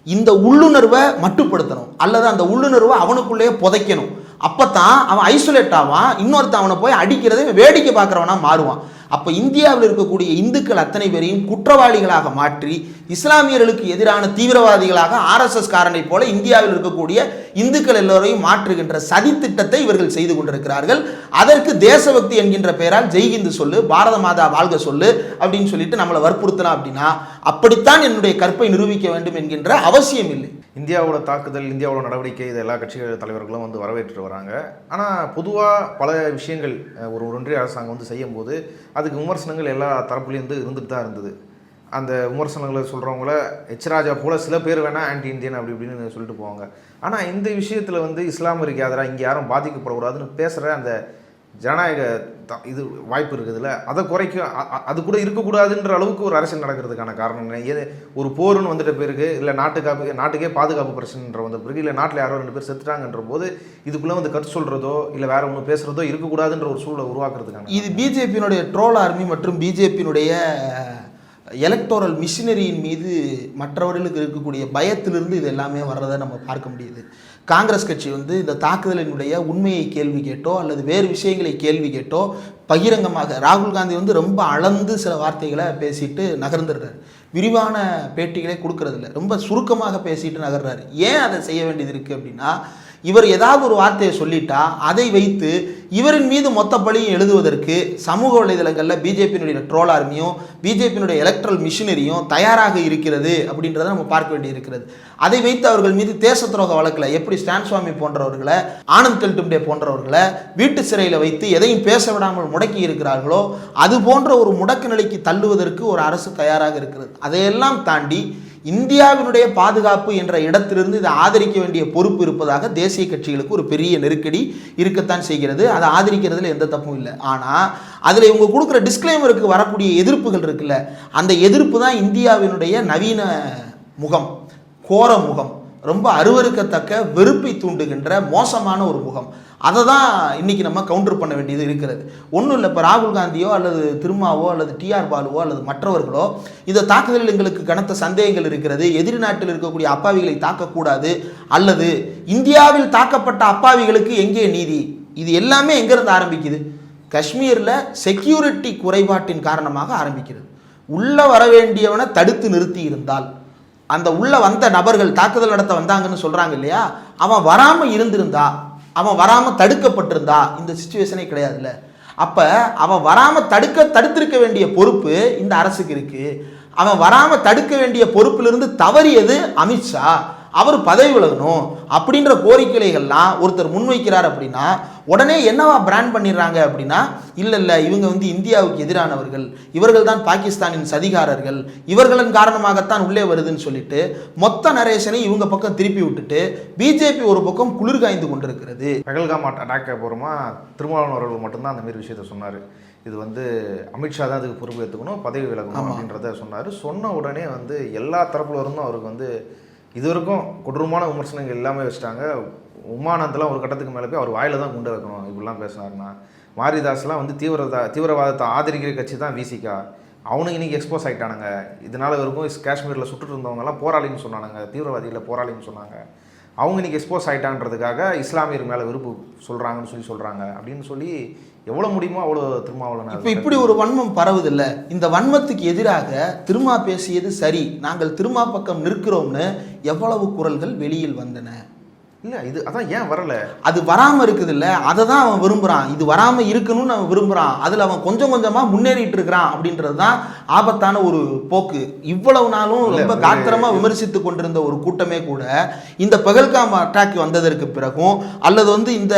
இந்த உள்ளுணர்வை மட்டுப்படுத்தணும் அல்லது அந்த உள்ளுணர்வை அவனுக்குள்ளேயே புதைக்கணும். அப்போத்தான் அவன் ஐசோலேட் ஆவான், இன்னொருத்த அவனை போய் அடிக்கிறதை வேடிக்கை பார்க்குறவனா மாறுவான். அப்போ இந்தியாவில் இருக்கக்கூடிய இந்துக்கள் அத்தனை பேரையும் குற்றவாளிகளாக மாற்றி இஸ்லாமியர்களுக்கு எதிரான தீவிரவாதிகளாக RSS காரனை போல இந்தியாவில் இருக்கக்கூடிய இந்துக்கள் எல்லோரையும் மாற்றுகின்ற சதி திட்டத்தை இவர்கள் செய்து கொண்டிருக்கிறார்கள். அதற்கு தேசபக்தி என்கின்ற பெயரால் ஜெய்ஹிந்து சொல்லு, பாரத மாதா வாழ்க சொல்லு அப்படின்னு சொல்லிட்டு நம்மளை வற்புறுத்தலாம். அப்படின்னா அப்படித்தான் என்னுடைய கற்பை நிரூபிக்க வேண்டும் என்கின்ற அவசியம் இல்லை. இந்தியாவோட தாக்குதல், இந்தியாவோட நடவடிக்கை, இது எல்லா கட்சிகள் தலைவர்களும் வந்து வரவேற்று வராங்க. ஆனால் பொதுவாக பல விஷயங்கள் ஒரு ஒன்றிய அரசாங்கம் வந்து செய்யும் போது அதுக்கு விமர்சனங்கள் எல்லா தரப்புலேருந்து இருந்துட்டு தான் இருந்தது. அந்த விமர்சனங்களை சொல்கிறவங்கள எச்ராஜா போல் சில பேர் வேணால் ஆன்டி இந்தியன் அப்படி இப்படின்னு சொல்லிட்டு போவாங்க. ஆனால் இந்த விஷயத்தில் வந்து இஸ்லாமியருக்கு எதிராக இங்கே யாரும் பாதிக்கப்படக்கூடாதுன்னு பேசுகிற அந்த ஜனநாயக இது வாய்ப்பு இருக்குதுல்ல, அதை குறைக்கும். அது கூட இருக்கக்கூடாதுன்ற அளவுக்கு ஒரு அரசியல் நடக்கிறதுக்கான காரணம் என்ன? ஒரு போர்னு வந்துட்ட பிறகு, இல்லை நாட்டுக்கே பாதுகாப்பு பிரச்சனைன்ற வந்த பிறகு, இல்லை நாட்டில் யாரோ 2 பேர் செத்துட்டாங்கன்ற போது இதுக்குள்ளே வந்து கருத்து சொல்கிறதோ இல்லை வேற ஒன்று பேசுகிறதோ இருக்கக்கூடாதுன்ற ஒரு சூழலை உருவாக்குறதுக்கான இது பிஜேபியினுடைய ட்ரோல் ஆர்மி மற்றும் பிஜேபியினுடைய எலக்டோரல் மிஷினரியின் மீது மற்றவர்களுக்கு இருக்கக்கூடிய பயத்திலிருந்து இது எல்லாமே வர்றதை நம்ம பார்க்க முடியுது. காங்கிரஸ் கட்சி வந்து இந்த தாக்குதலினுடைய உண்மையை கேள்வி கேட்டோ அல்லது வேறு விஷயங்களை கேள்வி கேட்டோ பகிரங்கமாக ராகுல் காந்தி வந்து ரொம்ப அளந்து சில வார்த்தைகளை பேசிட்டு நகர்ந்துடுறாரு. விரிவான பேட்டிகளே கொடுக்கறதில்ல, ரொம்ப சுருக்கமாக பேசிட்டு நகர்றாரு. ஏன் அதை செய்ய வேண்டியது இருக்குது அப்படின்னா, இவர் ஏதாவது ஒரு வார்த்தையை சொல்லிட்டா அதை வைத்து இவரின் மீது மொத்த பழியும் எழுதுவதற்கு சமூக வலைதளங்களில் பிஜேபியினுடைய ட்ரோல் ஆர்மியும் பிஜேபியினுடைய எலக்ட்ரல் மிஷினரியும் தயாராக இருக்கிறது அப்படின்றத நம்ம பார்க்க வேண்டி இருக்கிறது. அதை வைத்து அவர்கள் மீது தேச துரோக வழக்கில் எப்படி ஸ்டான் சுவாமி போன்றவர்களை, ஆனந்த் தெல்டும்டே போன்றவர்களை வீட்டு சிறையில் வைத்து எதையும் பேச விடாமல் முடக்கி இருக்கிறார்களோ அது போன்ற ஒரு முடக்கு நிலைக்கு தள்ளுவதற்கு ஒரு அரசு தயாராக இருக்கிறது. அதையெல்லாம் தாண்டி இந்தியாவினுடைய பாதுகாப்பு என்ற இடத்திலிருந்து இதை ஆதரிக்க வேண்டிய பொறுப்பு இருப்பதாக தேசிய கட்சிகளுக்கு ஒரு பெரிய நெருக்கடி இருக்கத்தான் செய்கிறது. அதை ஆதரிக்கிறதுல எந்த தப்பும் இல்லை. ஆனால் அதில் இவங்க கொடுக்குற டிஸ்க்ளைமருக்கு வரக்கூடிய எதிர்ப்புகள் இருக்குல்ல, அந்த எதிர்ப்பு தான் இந்தியாவினுடைய நவீன முகம், கோர முகம், ரொம்ப அருவருக்கத்தக்க வெறுப்பை தூண்டுகின்ற மோசமான ஒரு முகம். அதை தான் இன்றைக்கி நம்ம கவுண்டர் பண்ண வேண்டியது இருக்கிறது. ஒன்றும் இல்லை, இப்போ ராகுல் காந்தியோ அல்லது திருமாவோ அல்லது டிஆர் பாலுவோ அல்லது மற்றவர்களோ இந்த தாக்குதலில் எங்களுக்கு கனத்த சந்தேகங்கள் இருக்கிறது, எதிரி நாட்டில் இருக்கக்கூடிய அப்பாவிகளை தாக்கக்கூடாது, அல்லது இந்தியாவில் தாக்கப்பட்ட அப்பாவிகளுக்கு எங்கே நீதி, இது எல்லாமே எங்கேருந்து ஆரம்பிக்குது? காஷ்மீரில் செக்யூரிட்டி குறைபாட்டின் காரணமாக ஆரம்பிக்கிறது. உள்ளே வர வேண்டியவனை தடுத்து நிறுத்தி இருந்தால், அந்த உள்ள வந்த நபர்கள் தாக்குதல் நடத்த வந்தாங்கன்னு சொல்கிறாங்க இல்லையா, அவன் வராமல் இருந்திருந்தா, அவன் வராமல் தடுக்கப்பட்டிருந்தா இந்த சிச்சுவேஷனே கிடையாதுல்ல. அப்போ அவன் வராமல் தடுத்திருக்க வேண்டிய பொறுப்பு இந்த அரசுக்கு இருக்குது. அவன் வராமல் தடுக்க வேண்டிய பொறுப்பிலிருந்து தவறியது அமித்ஷா, அவர் பதவி விலகணும் அப்படின்ற கோரிக்கைகள்லாம் ஒருத்தர் முன்வைக்கிறார் அப்படின்னா உடனே என்னவா பிராண்ட் பண்ணிடுறாங்க அப்படின்னா, இல்லை இவங்க வந்து இந்தியாவுக்கு எதிரானவர்கள், இவர்கள் தான் பாகிஸ்தானின் சதிகாரர்கள், இவர்களின் காரணமாகத்தான் உள்ளே வருதுன்னு சொல்லிட்டு மொத்த நரேஷனை இவங்க பக்கம் திருப்பி விட்டுட்டு பிஜேபி ஒரு பக்கம் குளிர் காய்ந்து கொண்டிருக்கிறது. பகல்காம் அட்டாக் அப்புறமா திருமாவளவன் அவர்கள் மட்டும்தான் அந்த மாதிரி விஷயத்த சொன்னார். இது வந்து அமித்ஷா தான் அதுக்கு பொறுப்பு எடுத்துக்கணும், பதவி விலகணும் அப்படின்றத சொன்னார். சொன்ன உடனே வந்து எல்லா தரப்புல இருந்தும் அவருக்கு வந்து இது வரைக்கும் கொடூரமான விமர்சனங்கள் எல்லாமே வச்சுட்டாங்க. உமானந்தெலாம் ஒரு கட்டத்துக்கு மேலே போய் அவர் வாயில தான் குண்டை வைக்கணும் இப்படிலாம் பேசினாருன்னா, மாரிதாஸ்லாம் வந்து தீவிரவாதத்தை ஆதரிக்கிற கட்சி தான் விசிகா, அவனுக்கு இன்றைக்கி எக்ஸ்போஸ் ஆகிட்டானுங்க. இதனால் வரைக்கும் காஷ்மீரில் சுட்டுட்டு இருந்தவங்கலாம் போராளின்னு சொன்னானுங்க, தீவிரவாதியில் போராளின்னு சொன்னாங்க. அவங்க இன்றைக்கி எக்ஸ்போஸ் ஆகிட்டான்றதுக்காக இஸ்லாமியர் மேலே வெறுப்பு சொல்கிறாங்கன்னு சொல்கிறாங்க அப்படின்னு சொல்லி எவ்வளோ முடியுமோ அவ்வளோ திருமாவளவன். இப்போ இப்படி ஒரு வன்மம் பரவுதில்லை. இந்த வன்மத்துக்கு எதிராக திருமா பேசியது சரி, நாங்கள் திருமா பக்கம் நிற்கிறோம்னு எவ்வளவு குரல்கள் வெளியில் வந்தன. இல்லை இது அதான் ஏன் வரலை, அது வராமல் இருக்குது இல்லை, அதை தான் அவன் விரும்புகிறான். இது வராமல் இருக்கணும்னு அவன் விரும்புகிறான். அதில் அவன் கொஞ்சம் கொஞ்சமாக முன்னேறிட்டு இருக்கிறான் அப்படின்றது தான் ஆபத்தான ஒரு போக்கு. இவ்வளவு நாளும் ரொம்ப காத்திரமாக விமர்சித்து கொண்டிருந்த ஒரு கூட்டமே கூட இந்த பகல்காம் அட்டாக் வந்ததற்கு பிறகும் அல்லது வந்து இந்த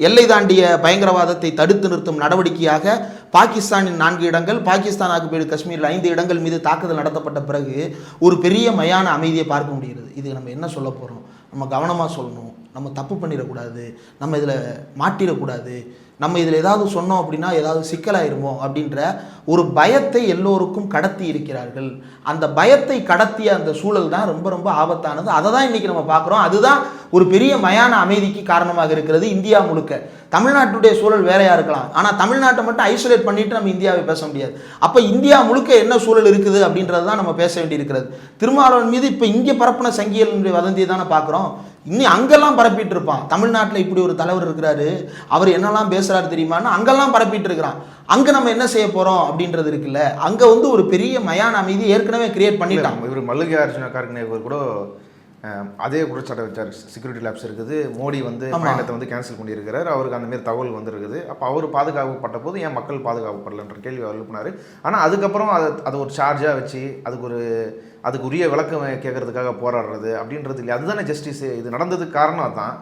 எல்லை தாண்டிய பயங்கரவாதத்தை தடுத்து நிறுத்தும் நடவடிக்கையாக பாகிஸ்தானின் 4 இடங்கள், பாகிஸ்தான் ஆக்குபைடு காஷ்மீரில் 5 இடங்கள் மீது தாக்குதல் நடத்தப்பட்ட பிறகு ஒரு பெரிய மயான அமைதியை பார்க்க முடிகிறது. இது நம்ம என்ன சொல்ல போகிறோம், நம்ம கவனமாக சொல்லணும், நம்ம தப்பு பண்ணிடக்கூடாது, நம்ம இதில் மாட்டிடக்கூடாது, நம்ம இதில் ஏதாவது சொன்னோம் அப்படின்னா ஏதாவது சிக்கலாயிருமோ அப்படின்ற ஒரு பயத்தை எல்லோருக்கும் கடத்தி இருக்கிறார்கள். அந்த பயத்தை கடத்திய அந்த சூழல் தான் ரொம்ப ரொம்ப ஆபத்தானது. அதை தான் இன்றைக்கி நம்ம பார்க்குறோம். அதுதான் ஒரு பெரிய மயான அமைதிக்கு காரணமாக இருக்கிறது இந்தியா முழுக்க. தமிழ்நாட்டுடைய சூழல் வேறையாக இருக்கலாம், ஆனால் தமிழ்நாட்டை மட்டும் ஐசோலேட் பண்ணிட்டு நம்ம இந்தியாவை பேச முடியாது. அப்போ இந்தியா முழுக்க என்ன சூழல் இருக்குது அப்படின்றது தான் நம்ம பேச வேண்டியிருக்கிறது. திருமாவளவன் மீது இப்போ இங்கே பரப்பின சங்கியல் வதந்தியை தானே பார்க்குறோம். இன்னும் அங்கெல்லாம் பரப்பிட்டு இருப்பான். தமிழ்நாட்டில் இப்படி ஒரு தலைவர் இருக்கிறாரு, அவர் என்னெல்லாம் பேசுகிறாரு தெரியுமான்னு அங்கெல்லாம் பரப்பிட்டு இருக்கிறான். அங்கே நம்ம என்ன செய்ய போகிறோம் அப்படின்றது இருக்குல்ல. அங்கே வந்து ஒரு பெரிய மயான அமைதி ஏற்கனவே கிரியேட் பண்ணிட்டான். இவர் மல்லிகார்ஜுன கார்கே கூட அதே குற்றச்சாட்டை வச்சார். செக்யூரிட்டி லேப்ஸ் இருக்குது, மோடி வந்து பயணத்தை வந்து கேன்சல் பண்ணியிருக்கிறார், அவருக்கு அந்த மாதிரி தகவல் வந்துருக்குது, அப்போ அவர் பாதுகாக்கப்பட்ட போது ஏன் மக்கள் பாதுகாக்கப்படலன்ற கேள்வி அவர் எழுப்பினார். ஆனால் அதுக்கப்புறம் அது ஒரு சார்ஜாக வச்சு அதுக்கு உரிய விளக்கம் கேட்கறதுக்காக போராடுறது அப்படின்றது இல்லை. அதுதானே ஜஸ்டிஸ். இது நடந்ததுக்கு காரணம் தான்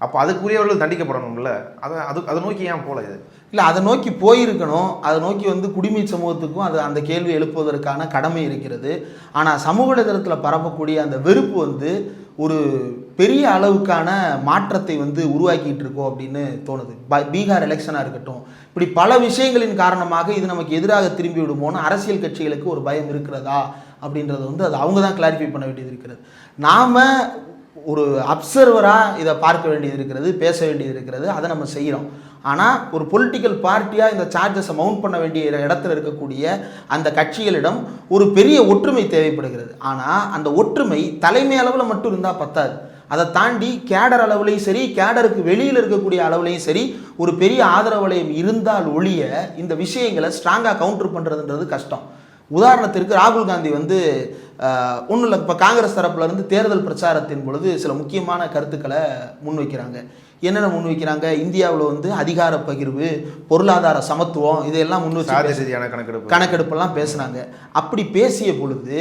அப்போ அதுக்குரியவர்கள் தண்டிக்கப்படணும்ல, அதை நோக்கி ஏன் போல இது? இல்லை, அதை நோக்கி போயிருக்கணும். அதை நோக்கி குடிமை சமூகத்துக்கும் அந்த கேள்வி எழுப்புவதற்கான கடமை இருக்கிறது. ஆனால் சமூக வலைதளத்தில் பரப்பக்கூடிய அந்த வெறுப்பு ஒரு பெரிய அளவுக்கான மாற்றத்தை உருவாக்கிட்டு இருக்கோம் அப்படின்னு தோணுது. பீகார் எலெக்ஷனாக இருக்கட்டும், இப்படி பல விஷயங்களின் காரணமாக இது நமக்கு எதிராக திரும்பி விடுமோன்னு அரசியல் கட்சிகளுக்கு ஒரு பயம் இருக்கிறதா அப்படின்றது அது அவங்க தான் கிளாரிஃபை பண்ண வேண்டியது இருக்கிறது. நாம் ஒரு அப்சர்வராக இதை பார்க்க வேண்டியது இருக்கிறது, பேச வேண்டியது இருக்கிறது. அதை நம்ம செய்கிறோம். ஆனால் ஒரு பொலிட்டிக்கல் பார்ட்டியாக இந்த சார்ஜஸை மவுண்ட் பண்ண வேண்டிய இடத்துல இருக்கக்கூடிய அந்த கட்சிகளிடம் ஒரு பெரிய ஒற்றுமை தேவைப்படுகிறது. ஆனால் அந்த ஒற்றுமை தலைமை அளவில் மட்டும் இருந்தால் பத்தாது. அதை தாண்டி கேடர் அளவுலையும் சரி, கேடருக்கு வெளியில் இருக்கக்கூடிய அளவுலையும் சரி, ஒரு பெரிய ஆதரவு வளையம் இருந்தால் ஒழிய இந்த விஷயங்களை ஸ்ட்ராங்காக கவுண்டர் பண்ணுறதுன்றது கஷ்டம். உதாரணத்திற்கு ராகுல் காந்தி ஒன்றும் இல்லை, இப்போ காங்கிரஸ் தரப்புலேருந்து தேர்தல் பிரச்சாரத்தின் பொழுது சில முக்கியமான கருத்துக்களை முன்வைக்கிறாங்க. என்னென்ன முன்வைக்கிறாங்க? இந்தியாவில் அதிகார பகிர்வு, பொருளாதார சமத்துவம், இதையெல்லாம் முன்வச்சு கணக்கெடுப்பெல்லாம் பேசுனாங்க. அப்படி பேசிய பொழுது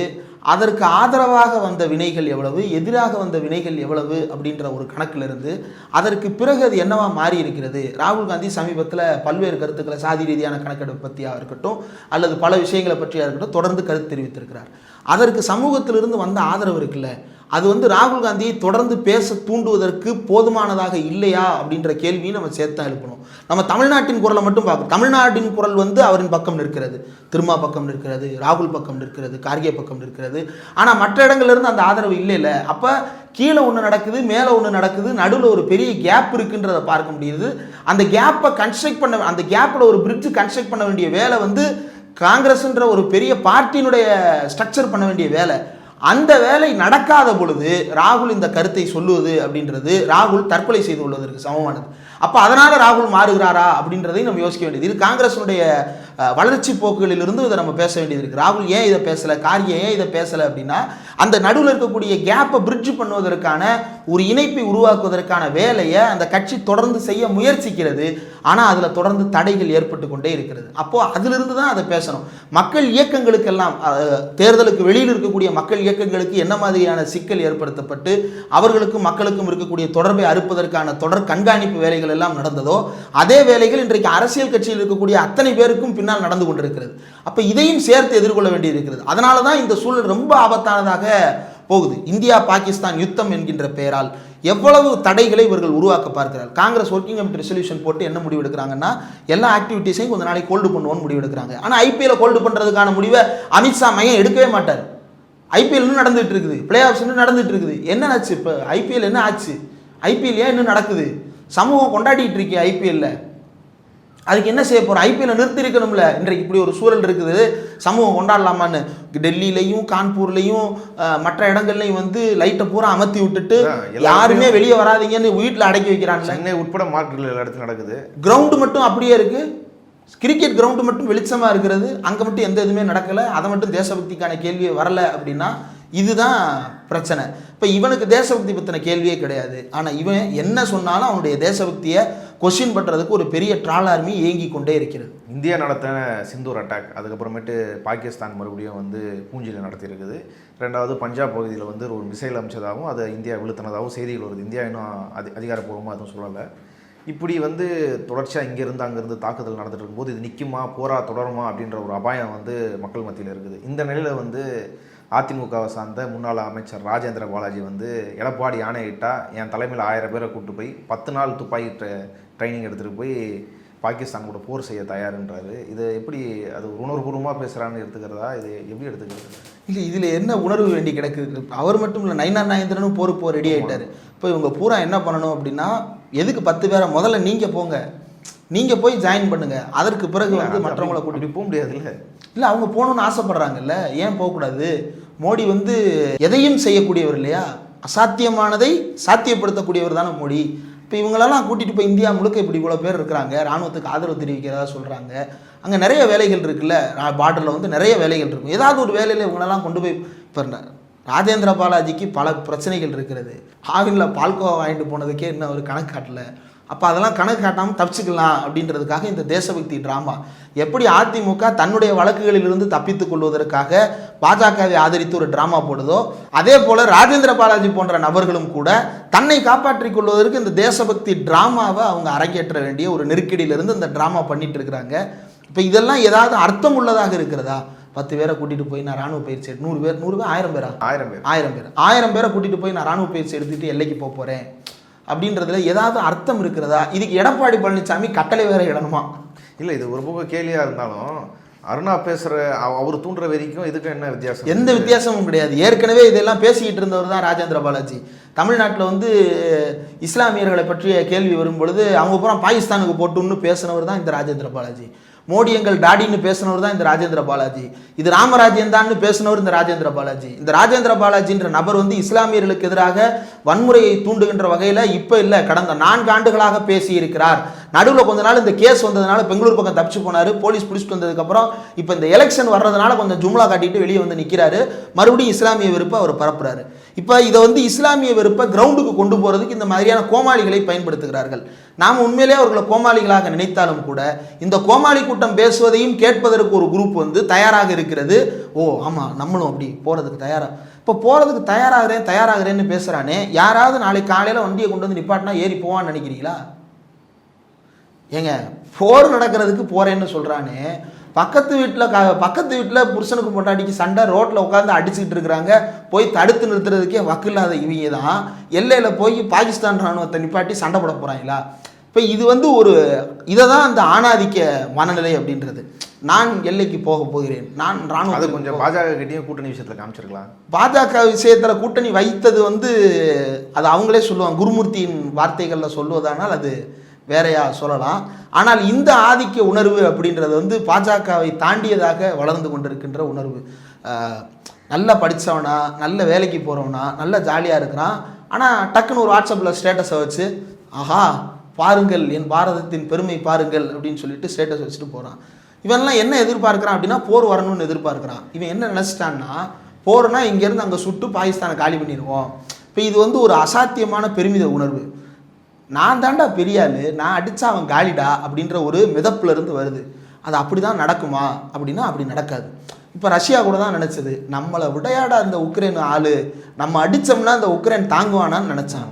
அதற்கு ஆதரவாக வந்த வினைகள் எவ்வளவு, எதிராக வந்த வினைகள் எவ்வளவு அப்படின்ற ஒரு கணக்கிலிருந்து அதற்கு பிறகு அது என்னவா மாறி இருக்கிறது. ராகுல் காந்தி சமீபத்தில் பல்வேறு கருத்துக்களை சாதி ரீதியான கணக்கெடுப்பு பற்றியாக இருக்கட்டும் அல்லது பல விஷயங்களை பற்றியாக இருக்கட்டும் தொடர்ந்து கருத்து தெரிவித்திருக்கிறார். அதற்கு சமூகத்திலிருந்து வந்த ஆதரவு இருக்குல்ல, அது ராகுல் காந்தியை தொடர்ந்து பேச தூண்டுவதற்கு போதுமானதாக இல்லையா அப்படின்ற கேள்வியை நம்ம சேர்த்தான் எழுப்பணும். நம்ம தமிழ்நாட்டின் குரலை மட்டும் பார்க்கணும். தமிழ்நாட்டின் குரல் அவரின் பக்கம் நிற்கிறது, திருமா பக்கம் நிற்கிறது, ராகுல் பக்கம் நிற்கிறது, கார்கே பக்கம் நிற்கிறது. ஆனால் மற்ற இடங்கள்லேருந்து அந்த ஆதரவு இல்லை. அப்போ கீழே ஒன்று நடக்குது, மேலே ஒன்று நடக்குது, நடுவில் ஒரு பெரிய கேப் இருக்குன்றதை பார்க்க முடியுது. அந்த கேப்பை கன்ஸ்ட்ரக்ட் பண்ண, அந்த கேப்பில் ஒரு பிரிட்ஜ் கன்ஸ்ட்ரக்ட் பண்ண வேண்டிய வேலை காங்கிரஸ்ன்ற ஒரு பெரிய பார்ட்டியினுடைய ஸ்ட்ரக்சர் பண்ண வேண்டிய வேலை. அந்த வேலை நடக்காத பொழுது ராகுல் இந்த கருத்தை சொல்லுவது அப்படின்றது ராகுல் தற்கொலை செய்து கொள்வதற்கு சமமானது. அப்போ அதனால் ராகுல் மாறுகிறாரா அப்படின்றதையும் நம்ம யோசிக்க வேண்டியது. இது காங்கிரஸுடைய வளர்ச்சி போக்குகளிலிருந்து இதை நம்ம பேச வேண்டியது இருக்குது. ராகுல் ஏன் இதை பேசலை, கார்கே ஏன் இதை பேசலை அப்படின்னா அந்த நடுவில் இருக்கக்கூடிய கேப்பை பிரிட்ஜ் பண்ணுவதற்கான ஒரு இணைப்பை உருவாக்குவதற்கான வேலையை அந்த கட்சி தொடர்ந்து செய்ய முயற்சிக்கிறது. ஆனால் அதில் தொடர்ந்து தடைகள் ஏற்பட்டு கொண்டே இருக்கிறது. அப்போது அதிலிருந்து தான் அதை பேசணும். மக்கள் இயக்கங்களுக்கெல்லாம், தேர்தலுக்கு வெளியில் இருக்கக்கூடிய மக்கள் இயக்கங்களுக்கு என்ன மாதிரியான சிக்கல் ஏற்படுத்தப்பட்டு அவர்களுக்கும் மக்களுக்கும் இருக்கக்கூடிய தொடர்பை அறுப்பதற்கான தொடர் கண்காணிப்பு வேலைகள் எல்லாம் நடந்ததோ அதே வேலைகள் இன்றைக்கு அரசியல் கட்சியில் இருக்கக்கூடிய அத்தனை பேருக்கும் பின்னால் நடந்து கொண்டிருக்கிறது. அப்ப இதையும் சேர்த்து எதிர்கொள்ள வேண்டியிருக்கிறது. அதனால தான் இந்த சூழல் ரொம்ப ஆபத்தானதாக போகுது. இந்தியா பாகிஸ்தான் யுத்தம் என்கின்ற பெயரால் எவ்வளவு தடைகளை இவர்கள் உருவாக்க பார்க்கிறார். காங்கிரஸ் ஒர்க்கிங் கமிட்டி ரெசல்யூஷன் போட்டு என்ன முடிவு எடுக்கிறாங்கன்னா எல்லா ஆக்டிவிட்டீஸையும் கொஞ்ச நாளைக்கு ஹோல்டு பண்ணுவோன்னு முடிவு எடுக்கிறாங்க. ஆனால் ஐபிஎல் ஹோல்டு பண்றதுக்கான முடிவை அமித்ஷா மையம் எடுக்கவே மாட்டார். ஐபிஎல் இன்னும் நடந்துட்டு இருக்குது, பிளே ஆஃப்ஸ் இன்னும் நடந்துட்டு இருக்குது. என்ன ஆச்சு இப்போ ஐபிஎல்? என்ன ஆச்சு ஐபிஎல்? ஏன் இன்னும் நடக்குது? சமூகம் கொண்டாடிட்டு இருக்கே ஐபிஎல்ல, அதுக்கு என்ன செய்ய போறோம்? ஐபிஎல்ல நிறுத்தி இருக்கணும்ல. இன்றைக்கு இப்படி ஒரு சூழல் இருக்குது, சமூகம் கொண்டாடலாமான்னு டெல்லியிலையும் கான்பூர்லையும் மற்ற இடங்கள்லையும் லைட்டை பூரா அமர்த்தி விட்டுட்டு யாருமே வெளியே வராதிங்கன்னு வீட்டில் அடக்கி வைக்கிறாங்க. சென்னை உட்பட மாற்று இடத்துல நடக்குது. கிரவுண்டு மட்டும் அப்படியே இருக்கு, கிரிக்கெட் கிரவுண்டு மட்டும் வெளிச்சமாக இருக்கிறது, அங்கே மட்டும் எந்த இதுவுமே நடக்கலை. அதை மட்டும் தேசபக்திக்கான கேள்வியே வரலை அப்படின்னா இதுதான் பிரச்சனை. இப்போ இவனுக்கு தேசபக்தி பற்றின கேள்வியே கிடையாது. ஆனால் இவன் என்ன சொன்னாலும் அவனுடைய தேசபக்தியை கொஸ்டின் பண்ணுறதுக்கு ஒரு பெரிய ட்ரால் ஆர்மி இயங்கி கொண்டே இருக்கிறது. இந்தியா நடத்தின சிந்தூர் அட்டாக், அதுக்கப்புறமேட்டு பாகிஸ்தான் மறுபடியும் பூஞ்சியில் நடத்தியிருக்குது. ரெண்டாவது பஞ்சாப் பகுதியில் ஒரு மிசைல் அமைச்சதாகவும் அதை இந்தியா விழுத்தினதாகவும் செய்திகள் வருது. இந்தியா இன்னும் அதிகாரப்பூர்வமாக அதுவும் சொல்லலை. இப்படி தொடர்ச்சியாக இங்கேருந்து அங்கேருந்து தாக்குதல் நடந்துட்டு இருக்கும்போது இது நிற்குமா, போரா தொடருமா அப்படின்ற ஒரு அபாயம் மக்கள் மத்தியில் இருக்குது. இந்த நிலையில் அதிமுகவை சார்ந்த முன்னாள் அமைச்சர் ராஜேந்திர பாலாஜி எடப்பாடி ஆணையிட்டா என் தலைமையில் 1000 பேரை கூப்பிட்டு போய் 10 நாள் துப்பாக்கி ட்ரைனிங் எடுத்துகிட்டு போய் பாகிஸ்தான் கூட போர் செய்ய தயாருன்றாரு. இது எப்படி, அது உணர்வுபூர்வமாக பேசுகிறான்னு எடுத்துக்கிறதா, இது எப்படி எடுத்துக்கிறது? இல்லை, இதில் என்ன உணர்வு வேண்டி கிடக்குது? அவர் மட்டும் இல்லை, நயினார் நாகேந்திரனும் போர் ரெடி ஆகிட்டார். இப்போ இவங்க பூரா என்ன பண்ணணும் அப்படின்னா, எதுக்கு 10 பேரை முதல்ல நீங்கள் போங்க, நீங்கள் போய் ஜாயின் பண்ணுங்கள், அதற்கு பிறகு மற்றவங்களை கூட்டிகிட்டு போக முடியாது. இல்லை அவங்க போகணுன்னு ஆசைப்படுறாங்கல்ல, ஏன் போகக்கூடாது? மோடி எதையும் செய்யக்கூடியவர் இல்லையா, அசாத்தியமானதை சாத்தியப்படுத்தக்கூடியவர் தானே மோடி. இப்போ இவங்களெல்லாம் கூட்டிகிட்டு போய் இந்தியா முழுக்க இப்படி இவ்வளோ பேர் இருக்கிறாங்க, இராணுவத்துக்கு ஆதரவு தெரிவிக்கிறதா சொல்கிறாங்க. அங்கே நிறைய வேலைகள் இருக்குல்ல, பார்டரில் நிறைய வேலைகள் இருக்கும். ஏதாவது ஒரு வேலையில் இவங்களெல்லாம் கொண்டு போய், இப்போ ராஜேந்திர பாலாஜிக்கு பல பிரச்சனைகள் இருக்கிறது. ஆவினில் பால்கோவா வாங்கிட்டு போனதுக்கே இன்னும் அவர் கணக்கு காட்டல. அப்போ அதெல்லாம் கணக்கு காட்டாமல் தப்பிச்சுக்கலாம் அப்படின்றதுக்காக இந்த தேசபக்தி ட்ராமா. எப்படி அதிமுக தன்னுடைய வழக்குகளிலிருந்து தப்பித்துக் கொள்வதற்காக பாஜகவை ஆதரித்து ஒரு ட்ராமா போடுதோ, அதே போல ராஜேந்திர பாலாஜி போன்ற நபர்களும் கூட தன்னை காப்பாற்றிக் கொள்வதற்கு இந்த தேசபக்தி ட்ராமாவை அவங்க அரங்கேற்ற வேண்டிய ஒரு நெருக்கடியிலிருந்து இந்த ட்ராமா பண்ணிட்டு இருக்கிறாங்க. இப்போ இதெல்லாம் ஏதாவது அர்த்தம் உள்ளதாக இருக்கிறதா? 10 பேரை கூட்டிட்டு போய் நான் ராணுவ பயிற்சி 100 பேர் 1000 பேரா 1000 பேரை கூட்டிட்டு போய் நான் ராணுவ பயிற்சி எடுத்துட்டு எல்லைக்கு போறேன் அப்படின்றதுல ஏதாவது அர்த்தம் இருக்கிறதா? இதுக்கு எடப்பாடி பழனிசாமி கட்டளை வேற இடணுமா? இல்லை, இது ஒரு பக்கம் கேலியாக இருந்தாலும் அருணா பேசுகிற அவர் தூண்டுற வரைக்கும் இதுக்கு என்ன வித்தியாசம்? எந்த வித்தியாசமும் கிடையாது. ஏற்கனவே இதெல்லாம் பேசிக்கிட்டு இருந்தவர் தான் ராஜேந்திர பாலாஜி. தமிழ்நாட்டில் வந்து இஸ்லாமியர்களை பற்றிய கேள்வி வரும் பொழுது அவங்க பூரா பாகிஸ்தானுக்கு போட்டுன்னு பேசினவர் தான் இந்த ராஜேந்திர பாலாஜி. மோடி எங்கள் டாடின்னு பேசினவர் தான் இந்த ராஜேந்திர பாலாஜி. இது ராமராஜ்யம் தான் பேசினவர் இந்த ராஜேந்திர பாலாஜி. இந்த ராஜேந்திர பாலாஜின்ற நபர் வந்து இஸ்லாமியர்களுக்கு எதிராக வன்முறையை தூண்டுகின்ற வகையில் இப்போ இல்லை, கடந்த 4 ஆண்டுகளாக பேசி இருக்கிறார். நடுவில் கொஞ்ச நாள் இந்த கேஸ் வந்ததுனால பெங்களூர் பக்கம் தப்பிச்சு போனார். போலீஸ் பிடிச்சிட்டு வந்ததுக்கப்புறம் இப்போ இந்த எலெக்ஷன் வர்றதுனால கொஞ்சம் ஜும்லா காட்டிட்டு வெளியே வந்து நிற்கிறாரு. மறுபடியும் இஸ்லாமிய வெறுப்பை அவர் பரப்புறாரு. இப்போ இதை வந்து இஸ்லாமிய வெறுப்பை கிரவுண்டுக்கு கொண்டு போகிறதுக்கு இந்த மாதிரியான கோமாளிகளை பயன்படுத்துகிறார்கள். நாம் உண்மையிலே அவர்களை கோமாளிகளாக நினைத்தாலும் கூட இந்த கோமாளி கூட்டம் பேசுவதையும் கேட்பதற்கு ஒரு குரூப் வந்து தயாராக இருக்கிறது. ஓ ஆமாம், நம்மளும் அப்படி போகிறதுக்கு தயாராக, இப்போ போகிறதுக்கு தயாராகிறேன்னு பேசுகிறானே, யாராவது நாளைக்கு காலையில் வண்டியை கொண்டு வந்து நிப்பாட்டினா ஏறி போவான்னு நினைக்கிறீங்களா? ஏங்க, போர் நடக்கிறதுக்கு போகிறேன்னு சொல்கிறானே, பக்கத்து வீட்டில் புருஷனுக்கு பொண்டாட்டிக்கு சண்டை, ரோட்டில் உட்காந்து அடிச்சுக்கிட்டு இருக்கிறாங்க, போய் தடுத்து நிறுத்துறதுக்கே வக்கில்லாத இவங்க தான் எல்லையில் போய் பாகிஸ்தான் ராணுவத்தை நிப்பாட்டி சண்டை போட போகிறாங்களா? இப்போ இது வந்து ஒரு இதை தான் அந்த ஆணாதிக்க மனநிலை அப்படின்றது. நான் எல்லைக்கு போகிறேன், நான் ராணுவம். அது கொஞ்சம் பாஜக கிட்டேயும் கூட்டணி விஷயத்தில் காமிச்சிருக்கலாம். பாஜக விஷயத்தில் கூட்டணி வைத்தது வந்து அது அவங்களே சொல்லுவாங்க, குருமூர்த்தியின் வார்த்தைகளில் சொல்வதானால் அது வேறையா சொல்லலாம். ஆனால் இந்த ஆதிக்க உணர்வு அப்படின்றது வந்து பாஜகவை தாண்டியதாக வளர்ந்து கொண்டிருக்கின்ற உணர்வு. நல்லா படித்தவனா, நல்ல வேலைக்கு போகிறவனா, நல்லா ஜாலியாக இருக்கிறான். ஆனால் டக்குன்னு ஒரு வாட்ஸ்அப்பில் ஸ்டேட்டஸை வச்சு, ஆஹா பாருங்கள் என் பாரதத்தின் பெருமை பாருங்கள் அப்படின்னு சொல்லிட்டு ஸ்டேட்டஸ் வச்சுட்டு போகிறான். இவன்லாம் என்ன எதிர்பார்க்குறான் அப்படின்னா போர் வரணும்னு எதிர்பார்க்குறான். இவன் என்ன நினச்சிட்டான்னா, போர்னா இங்கேருந்து அங்கே சுட்டு பாகிஸ்தானை காலி பண்ணிடுவோம். இப்போ இது வந்து ஒரு அசாத்தியமான பெருமித உணர்வு. நான் தாண்டா பெரியாள், நான் அடித்தா அவன் காலிடா அப்படின்ற ஒரு மிதப்புலேருந்து வருது. அது அப்படி தான் நடக்குமா அப்படின்னா அப்படி நடக்காது. இப்போ ரஷ்யா கூட தான் நினச்சது, நம்மளை விடையாட அந்த உக்ரைன் ஆள், நம்ம அடித்தோம்னா அந்த உக்ரைன் தாங்குவானான்னு நினச்சான்.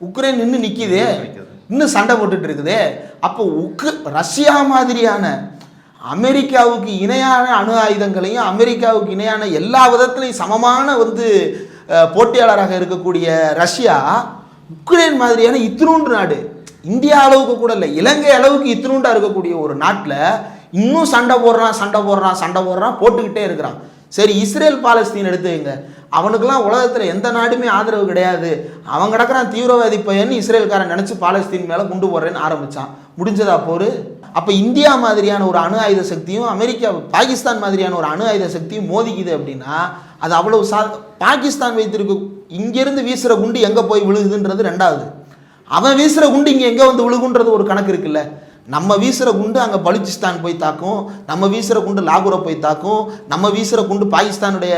உக்ரைன் இன்னும் நிற்கிதே, இன்னும் சண்டை போட்டுட்டு இருக்குதே. அப்போ ரஷ்யா மாதிரியான அமெரிக்காவுக்கு இணையான அணு ஆயுதங்களையும் அமெரிக்காவுக்கு இணையான எல்லா விதத்திலையும் சமமான வந்து போட்டியாளராக இருக்கக்கூடிய ரஷ்யா உக்ரைன் மாதிரியான இத்தினூண்டு நாடு, இந்தியா அளவுக்கு கூட இல்லை, இலங்கை அளவுக்கு இத்தினூண்டா இருக்கக்கூடிய ஒரு நாட்டில் இன்னும் சண்டை போடுறான் போட்டுக்கிட்டே இருக்கிறான். சரி, இஸ்ரேல் பாலஸ்தீன் எடுத்துங்க, அவனுக்கெல்லாம் உலகத்தில் எந்த நாடுமே ஆதரவு கிடையாது, அவன் கிடக்கிறான் தீவிரவாதி பையன்னு இஸ்ரேல்காரன் நினச்சி பாலஸ்தீன் மேலே கொண்டு போடுறேன்னு ஆரம்பித்தான். முடிஞ்சதா போர்? அப்போ இந்தியா மாதிரியான ஒரு அணு ஆயுத சக்தியும் பாகிஸ்தான் மாதிரியான ஒரு அணு ஆயுத சக்தியும் மோதிக்குது அப்படின்னா அது அவ்வளவு பாகிஸ்தான் வைத்திருக்கு. இங்கேருந்து வீசுகிற குண்டு எங்கே போய் விழுகுதுன்றது ரெண்டாவது, அவன் வீசுகிற குண்டு இங்கே எங்கே வந்து விழுகுன்றது ஒரு கணக்கு இருக்குல்ல. நம்ம வீசுகிற குண்டு அங்கே பலுச்சிஸ்தான் போய் தாக்கும், நம்ம வீசுகிற குண்டு லாகூரை போய் தாக்கும், நம்ம வீசுகிற குண்டு பாகிஸ்தானுடைய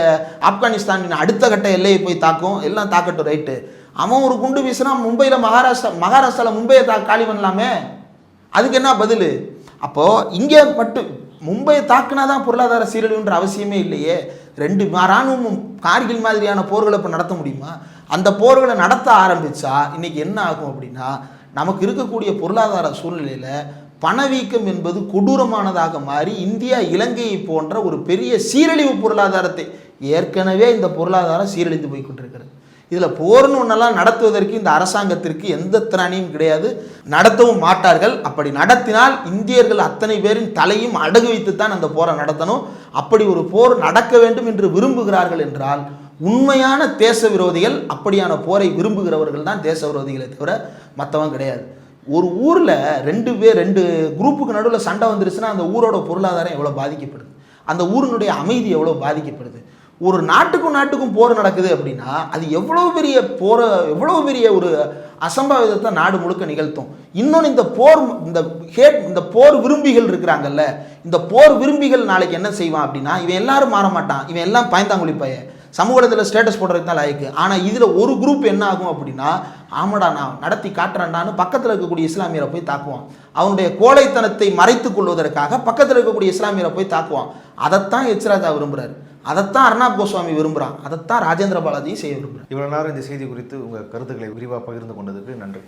ஆப்கானிஸ்தானின் அடுத்த கட்ட எல்லையை போய் தாக்கும். எல்லாம் தாக்கட்டும், ரைட்டு. அவன் ஒரு குண்டு வீசுனா மும்பையில் மகாராஷ்டிராவில் மும்பையை காலி பண்ணலாமே, அதுக்கு என்ன பதில்? அப்போது இங்கே மட்டும் மும்பையை தாக்குனா தான் பொருளாதார சீரழிவுன்ற அவசியமே இல்லையே. 2 இராணுவமும் கார்கில் மாதிரியான போர்களை இப்போ நடத்த முடியுமா? அந்த போர்களை நடத்த ஆரம்பித்தா இன்றைக்கி என்ன ஆகும் அப்படின்னா, நமக்கு இருக்கக்கூடிய பொருளாதார சூழ்நிலையில் பணவீக்கம் என்பது கொடூரமானதாக மாறி இந்தியா இலங்கையை போன்ற ஒரு பெரிய சீரழிவு பொருளாதாரத்தை, ஏற்கனவே இந்த பொருளாதாரம் சீரழிந்து போய் கொண்டிருக்கிறது. இதில் போர்னு ஒன்றெல்லாம் நடத்துவதற்கு இந்த அரசாங்கத்திற்கு எந்த திராணியும் கிடையாது, நடத்தவும் மாட்டார்கள். அப்படி நடத்தினால் இந்தியர்கள் அத்தனை பேரின் தலையும் அடகு வைத்துத்தான் அந்த போரை நடத்தணும். அப்படி ஒரு போர் நடக்க வேண்டும் என்று விரும்புகிறார்கள் என்றால் உண்மையான தேச விரோதிகள் அப்படியான போரை விரும்புகிறவர்கள் தான் தேச விரோதிகளை தவிர மற்றவங்க கிடையாது. ஒரு ஊரில் 2 குரூப்புக்கு நடுவில் சண்டை வந்துருச்சுன்னா அந்த ஊரோட பொருளாதாரம் எவ்வளோ பாதிக்கப்படுது, அந்த ஊரினுடைய அமைதி எவ்வளோ பாதிக்கப்படுது. ஒரு நாட்டுக்கும் போர் நடக்குது அப்படின்னா அது எவ்வளோ பெரிய ஒரு அசம்பாவிதத்தை நாடு முழுக்க நிகழ்த்தும். இன்னொன்று, இந்த போர் விரும்பிகள் இருக்கிறாங்கல்ல, இந்த போர் விரும்பிகள் நாளைக்கு என்ன செய்வான் அப்படின்னா, இவன் எல்லாரும் மாற மாட்டான், இவன் எல்லாம் பயந்தாங்குழி பையன், சமூகத்தில் ஸ்டேட்டஸ் போடுறதுக்கு தான் லாய்க்கு. ஆனால் இதில் ஒரு குரூப் என்ன ஆகும் அப்படின்னா, ஆமாடா நான் நடத்தி காட்டுறேன்டான்னு பக்கத்தில் இருக்கக்கூடிய இஸ்லாமியரை போய் தாக்குவான். அவனுடைய கோழைத்தனத்தை மறைத்து கொள்வதற்காக பக்கத்தில் இருக்கக்கூடிய இஸ்லாமியரை போய் தாக்குவான். அதைத்தான் எச் ராஜா விரும்புகிறார், அதைத்தான் அர்ணாப் கோஸ்வாமி விரும்புகிறான், அதைத்தான் ராஜேந்திர பாலாஜியும் செய்ய விரும்புகிறார். இவ்வளவு நேரம் இந்த செய்தி குறித்து உங்கள் கருத்துக்களை விரிவாக பகிர்ந்து கொண்டதுக்கு நன்றி.